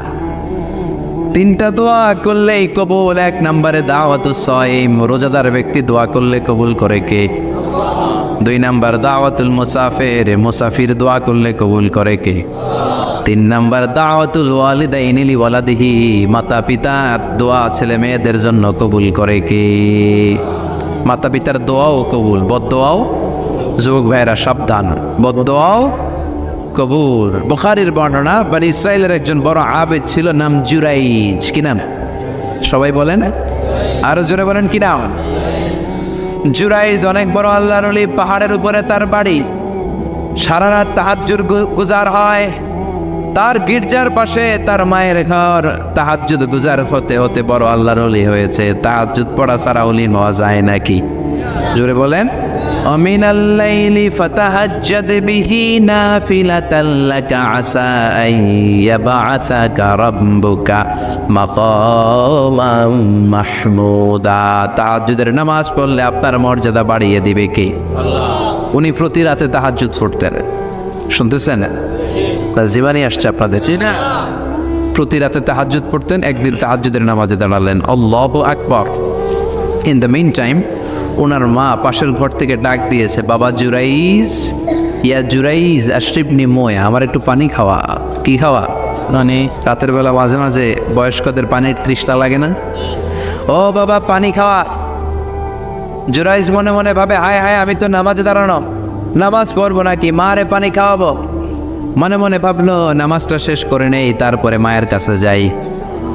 3টা দোয়া করলেই কবুল। 1 নম্বরে দাওয়াতুস সাইম, রোজাদার ব্যক্তি দোয়া করলে কবুল করে কে? 2 নম্বর দাওয়াতুল মুসাফির, মুসাফির দোয়া করলে কবুল করে কে? 3 নম্বর দাওয়াতুল ওয়ালিদাইনি লিওয়ালাদিহি, মাতা পিতার দোয়া ছেলে মেয়েদের জন্য কবুল করে কে? মাতা পিতার দোয়াও কবুল, বদদোয়াও, যুবক ভাইরা সাবধান, বদদোয়াও কবুল। বুখারীর বর্ণনা, বনি ইসরাইলের একজন বড় আবেদ ছিল, নাম জুরাইজ। কি নাম? সবাই বলেন, আরো জোরে বলেন, কি নাম? জুরাইজ অনেক বড় আল্লাহর ওলি, পাহাড়ের উপরে তার বাড়ি, সারা রাত তাহাজ্জুদ গুজার হয়। তার গির্জার পাশে তার মায়ের ঘর, তাহাজ্জুদ গুজার হতে হতে বড় আল্লাহর ওলি হয়েছে। তাহাজ্জুদ পড়া ছাড়া ওলি হওয়া যায় নাকি? জোরে বলেন। অমিনাল লাইলি ফাতাহাজ্জাদ বিহি নাফিলাতাল লাকা আসা আন ইয়াবআসাকা রাব্বুকা মাকামান মাহমুদা। তাহাজ্জুদের নামাজ পড়লে আপনার মর্যাদা বাড়িয়ে দিবে কে? আল্লাহ। উনি প্রতি রাতে তাহাজ্জুদ পড়তেন, শুনতেছেন? জীবানী আসছে আপনাদের, প্রতি রাতে তাহাজ্জুদ পড়তেন। একদিন তাহাজ্জুদের নামাজে দাঁড়ালেন, আল্লাহু আকবার। ইন দ্য মিন টাইম ওনার মা পাশের ঘর থেকে ডাক দিয়েছে, বাবা জুরাইজ, ইয়া জুরাইজ আশরিবনি মোয়া, আমার একটু পানি খাওয়া। কি খাওয়া? মানে রাতের বেলা মাঝে মাঝে বয়স্কদের পানির তৃষ্ণা লাগে না? ও বাবা পানি খাওয়া। জুরাইজ মনে মনে ভাবে, হায় হায়, আমি তো নামাজে দাঁড়ানো, নামাজ পড়বো নাকি, মারে পানি খাওয়াবো। মনে মনে ভাবলো নামাজটা শেষ করে নেই, তারপরে মায়ের কাছে যাই।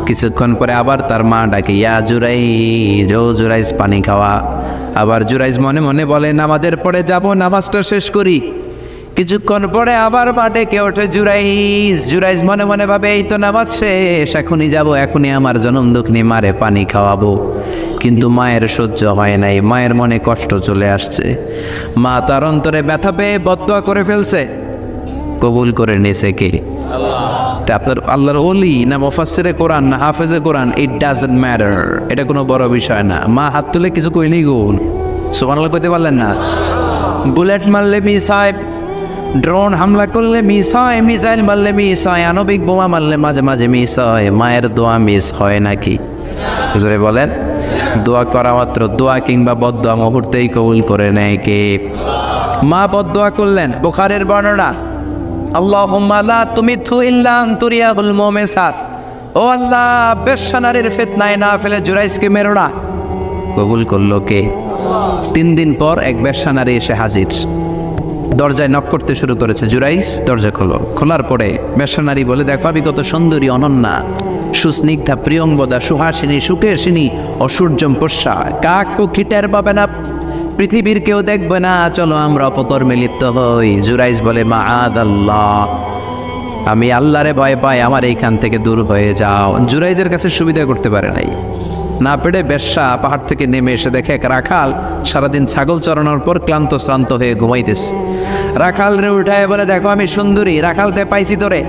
কিছুক্ষণ পরে আবার তার মা ডাকে, ইয়া জুরাইজ, ও জুরাইজ পানি খাওয়া। আবার জুরাইজ মনে মনে বলে, নামাজের পরে যাব, নামাজটা শেষ করি। কিছুক্ষণ পরে আবার মা ডেকে ওঠে, জুরাইজ। জুরাইজ মনে মনে ভাবে, এই তো নামাজ শেষ, এখনই যাব, এখনই আমার জনম দুঃখিনী মারে পানি খাওয়াবো। কিন্তু মায়ের সহ্য হয় নাই, মায়ের মনে কষ্ট চলে আসছে। মা তার অন্তরে ব্যথা পেয়ে বদদোয়া করে ফেলছে, কবুল করে নিয়েছে কে? আল্লাহ। আপনার আল্লাহর ওলি না মুফাসসিরে কোরআন না হাফেজে কোরআন, ইট ডাজন্ট ম্যাটার, এটা কোনো বড় বিষয় না। মা হাত তুলে কিছু কইলেই গোল, সুবহানাল্লাহ কইতে পারলেন না? বুলেট মারলে মিস হয়, ড্রোন হামলা করলে মিস হয়, মিসাইল মারলে মিস হয়, আণবিক বোমা মারলে মাঝে মাঝে মিস হয়। মায়ের দোয়া মিস হয় নাকি? জোরে বলেন। দোয়া করা মাত্র, দোয়া কিংবা বদদোয়া মুহূর্তেই কবুল করে নেয় কে? মা বদদোয়া করলেন। বুখারীর বর্ণনা, আল্লাহুম্মা লা তুমিতহু ইল্লা আন তুরিয়াহুল মুমিসাত, ও আল্লাহ বেশ্যা নারীর ফিতনায় না ফেলে জুরাইজকে মেরো না। কবুল করলো কে? 3 দিন পর এক বেশ্যা নারী এসে হাজির, দরজায় নক করতে শুরু করেছে। জুরাইজ দরজা খোলো। খোলার পরে বেশ্যা নারী বলে, দেখো আমি কত সুন্দরী, অনন্যা, সুস্নিগ্ধা, প্রিয়ংবদা, সুহাসিনী, সুকেশিনী, অসূর্যম পোষ্যা, কাক পক্ষী টের পাবে না, পৃথিবীর কেউ দেখবে না, চলো আমরা অপকর্মে লিপ্ত হই। জুরাইজ বলে, মাআদাল্লাহ, আমি আল্লাহরে ভয় পাই, আমার এইখান থেকে দূর হয়ে যাও। জুরাইজের কাছে সুবিধা করতে পারে নাই, না পেরে বেশ্যা পাহাড় থেকে নেমে এসে দেখে এক রাখাল সারাদিন ছাগল চড়ানোর পর ক্লান্ত শ্রান্ত হয়ে ঘুমাইতেছে। রাখাল রে উঠায় বলে, দেখো আমি সুন্দরী, রাখালতে পাইছি তোরে।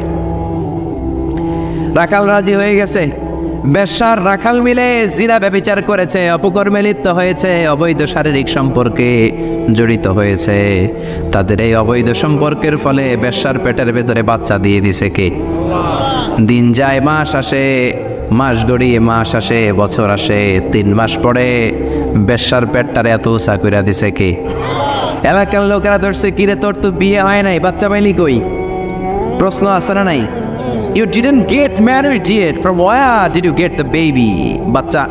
রাখাল রাজি হয়ে গেছে। বেশ্যার রাখাল মিলে জিনা ব্যভিচার করেছে, অপকর্মে লিপ্ত হয়েছে, অবৈধ শারীরিক সম্পর্কে জড়িত হয়েছে। তাদের এই অবৈধ সম্পর্কের ফলে বেশ্যার পেটের ভেতরে বাচ্চা দিয়ে দিছে কে? দিন যায়, মাস আসে, মাস গড়িয়ে মাস আসে, বছর আসে, 3 মাস পরে বেশ্যার পেটটারে এত উঁচা কইরা দিছে কে? এলাকার লোকেরা ধরছে, কিরে তোর তো বিয়ে হয় নাই, বাচ্চা পাইলি কই? প্রশ্ন আছে না নাই? You didn't get married yet. From where did you get the baby? বাচ্চা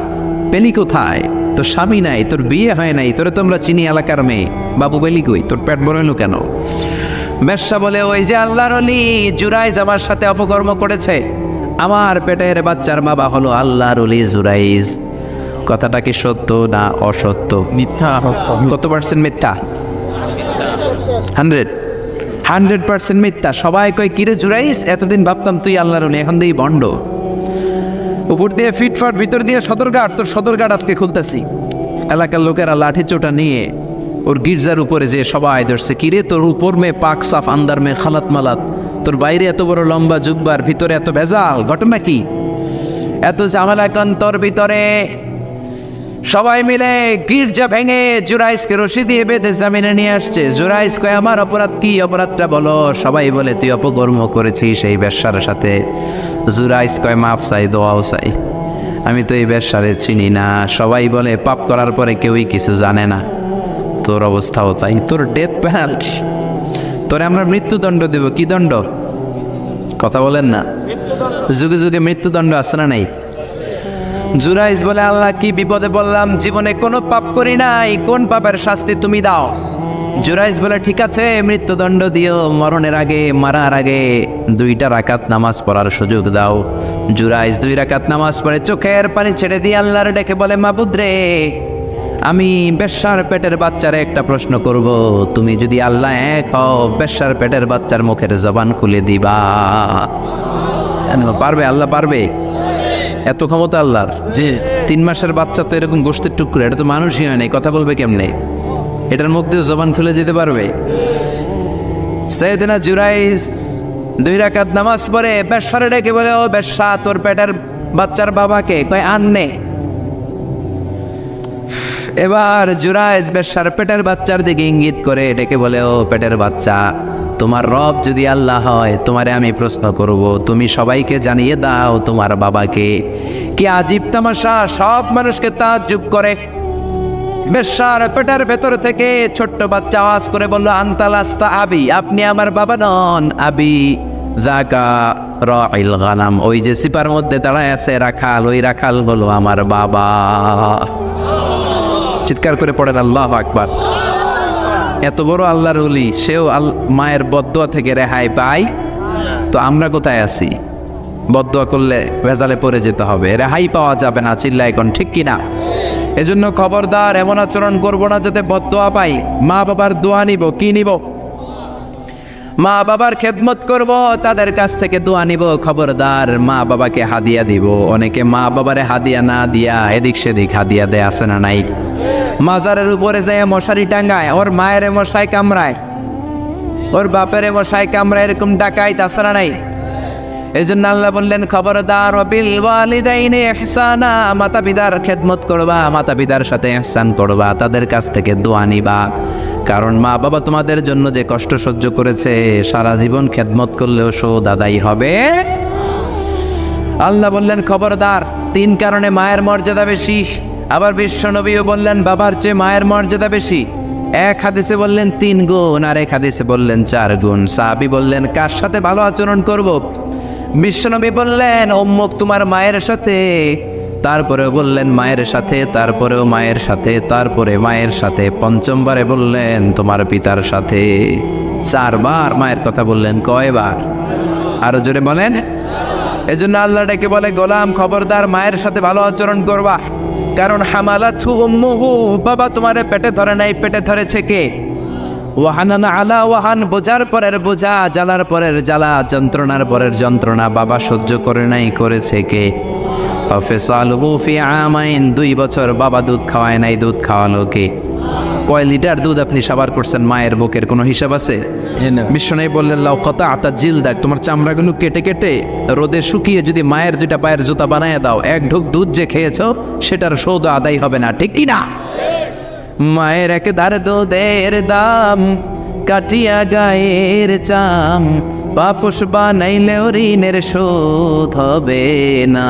পেলি কোথায়? তোর স্বামী নাই, তোর বিয়ে হয় নাই, তোরে তোমরা চিনি এলাকার মেয়ে, বাবু পেলি কই? তোর পেট বড় হলো কেন? বেশ্যা বলে, ওই যে আল্লাহর ওলি জুরাইজ আমার সাথে অপকর্ম করেছে, আমার পেটের বাচ্চার বাবা হলো আল্লাহর ওলি জুরাইজ। কথাটা কি সত্য না অসত্য? মিথ্যা। কত পার্সেন্ট মিথ্যা? 100% মিথ্যা। সবাই কয় কিরে জুরাইস, এতদিন ভাবতাম তুই আল্লাহর ওলি, এখন দিয়ে ভণ্ড। উপর দিয়ে ফিটফাট, ভিতর দিয়ে সদরঘাট। তোর সদরঘাট আজকে খুলতেছি। এলাকার লোকেরা লাঠি চোটা নিয়ে ওর গির্জার উপরে যে সবাই ধরছে, কিরে তোর উপর মে পাক সাফ, আন্দার মে খালাত মালাত, তোর বাইরে এত বড় লম্বা জুব্বার, ভিতরে এত ভেজাল, ঘটনা কি? এত ঝামেলা কেন তোর ভিতরে? সবাই মিলে গির্জা ভেঙে জুরাইসকে রশি দিয়ে বেঁধে জামিনে নিয়ে আসছে। জুরাইস কয়, আমার অপরাধ কি? অপরাধটা বলো। সবাই বলে, তুই অপকর্ম করেছিস সেই বেশ্যার সাথে। জুরাইস কয়, মাফ চাই, দোয়াও চাই, আমি তো এই বেশ্যারে চিনি না। সবাই বলে, পাপ করার পরে কেউই কিছু জানে না, তোর অবস্থাও তাই, তোর ডেথ পেনাল্টি, তোরে আমরা মৃত্যুদণ্ড দেব। কি দণ্ড? কথা বলেন না। যুগে যুগে মৃত্যুদণ্ড আছে না নাই? জুরাইজ বলে, আল্লাহ কি বিপদে বললাম, জীবনে কোনো পাপ করি নাই, কোন পাপের শাস্তি তুমি দাও? জুরাইজ বলে, ঠিক আছে মৃত্যুদণ্ড দিও, মরণের আগে, মারার আগে 2 রাকাত নামাজ পড়ার সুযোগ দাও। জুরাইজ 2 রাকাত নামাজ পড়ে চোখের পানি ছেড়ে দিয়ে আল্লাহর ডেকে বলে, মাবুদ রে, আমি বেশ্যার পেটের বাচ্চারে একটা প্রশ্ন করব, তুমি যদি আল্লাহ এক হও, বেশ্যার পেটের বাচ্চার মুখের জবান খুলে দিবা? পারবে? আল্লাহ পারবে? এত ক্ষমতা আল্লাহর। জি। 3 মাসের বাচ্চা তো এরকম গোষ্ঠের টুকরো, এটা তো মানুষই হয় নাই, কথা বলবে কেমনে? এটার মুখ দিয়ে জবান খুলে দিতে পারবে? সাইয়েদনা জুরাইজ 2 রাকাত নামাজ পড়ে বেশ্যারে ডেকে বলে, ও বেশ্যা, তোর পেটের বাচ্চার বাবাকে? কয়, আননে। এবার জুরাইজ বেশ্যার পেটের বাচ্চার দিকে ইঙ্গিত করে ডেকে বলে, ও পেটের বাচ্চা, তোমার রব যদি আল্লাহ হয়, তোমারে আমি প্রশ্ন করব, তুমি সবাইকে জানিয়ে দাও তোমার বাবাকে। কি আজীব তামাশা, সব মানুষকে তাজ্জুব করে। বেশ্যার পেটের ভেতর থেকে ছোট্ট বাচ্চা আওয়াজ করে বলল, আনতালাস্তা আবি, আপনি আমার বাবা নন। আবি জাকা রাইল গানাম, ওই যে সিপার মধ্যে দাঁড়ায় আছে রাখাল, ওই রাখাল হলো আমার বাবা। চিৎকার করে পড়েন আল্লাহু আকবার। এত বড় আল্লাহর ওলি, সেও মায়ের বদদোয়া থেকে রেহাই পায়, তো আমরা কোথায় আছি? বদদোয়া করলে ভেজালে পড়ে যেতে হবে, রেহাই পাওয়া যাবে না। চিল্লায় এখন ঠিক কিনা? এজন্য খবরদার এমন আচরণ করব না যাতে বদদোয়া পাই। মা বাবার দোয়া নিব, কি নিব? মা বাবার খেদমত করব, তাদের কাছ থেকে দোয়া নিব। খবরদার মা বাবাকে হাদিয়া দিব। অনেকে মা বাবারে হাদিয়া না দিয়া এদিক সেদিক হাদিয়া দেয়, আছে না নাই? মাজারের উপরে যায় মশারি টাঙ্গায়, ওর মায়ের মশাই কামড়ায়, ওর বাপের মশাই কামড়ায়, এরকম ডাকাইত, আছে না নাই? এই জন্য আল্লাহ বললেন, খবরদার বিল ওয়ালিদাইনি ইহসানা, মাতা পিতার খেদমত করবা, মাতা পিতার সাথে ইহসান করবা, তাদের কাছ থেকে দোয়া নিবা। কারণ মা বাবা তোমাদের জন্য যে কষ্ট সহ্য করেছে, সারা জীবন খেদমত করলেও শোধ আদায় হবে। আল্লাহ বললেন, খবরদার 3 কারণে মায়ের মর্যাদা বেশি। আবার বিশ্ব নবীও বললেন, বাবার চেয়ে মায়ের মর্যাদা বেশি। 1 হাদিসে বললেন 3 গুণ, আর 1 হাদিসে বললেন 4 গুণ। সাহাবী বললেন, কার সাথে ভালো আচরণ করব? বিশ্বনবী বললেন, উম্মুক, তোমার মায়ের সাথে। তারপরেও বললেন মায়ের সাথে, তারপরেও মায়ের সাথে, তারপরে মায়ের সাথে, 5মবারে বললেন তোমার পিতার সাথে। 4 বার মায়ের কথা বললেন। কয়বার? আরো জোরে বলেন। এজন্য আল্লাহ ডেকে বলে, গোলাম খবরদার মায়ের সাথে ভালো আচরণ করবা। কারণ হামালাতহু উম্মুহু, বাবা তোমারে পেটে ধরে নাই, পেটে ধরেছে কে? ওয়াহানান আলা ওয়াহান, বোঝার পরের বোঝা, জ্বালার পরের জ্বালা, যন্ত্রণার পরের যন্ত্রণা বাবা সহ্য করে নাই, করেছে কে? ফিসালুহু ফি আমাইন, 2 বছর বাবা দুধ খাওয়ায় নাই, দুধ খাওয়ালো কে? কয় লিটার দুধ আপনি সাবার করছেন মায়ের বুকের, কোনো হিসাব আছে? বিশ্বনবী বললেন, লাউ কাতাআতা জিলদাক, তোমার চামড়াগুলো কেটে কেটে রোদে শুকিয়ে যদি মায়ের 2টা পায়ের জুতা বানায় দাও, 1 ঢোক দুধ যে খেয়েছো সেটার শোধ আদায় হবে না, ঠিক কি না? মায়ের এক ধারে দুধের দাম, কাটিয়া গায়ের চাম, পাপস বানাইলেও ঋণের শোধ হবে না।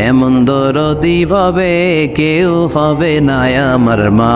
এমন দরদি ভাবে কেউ হবে না আমার মা।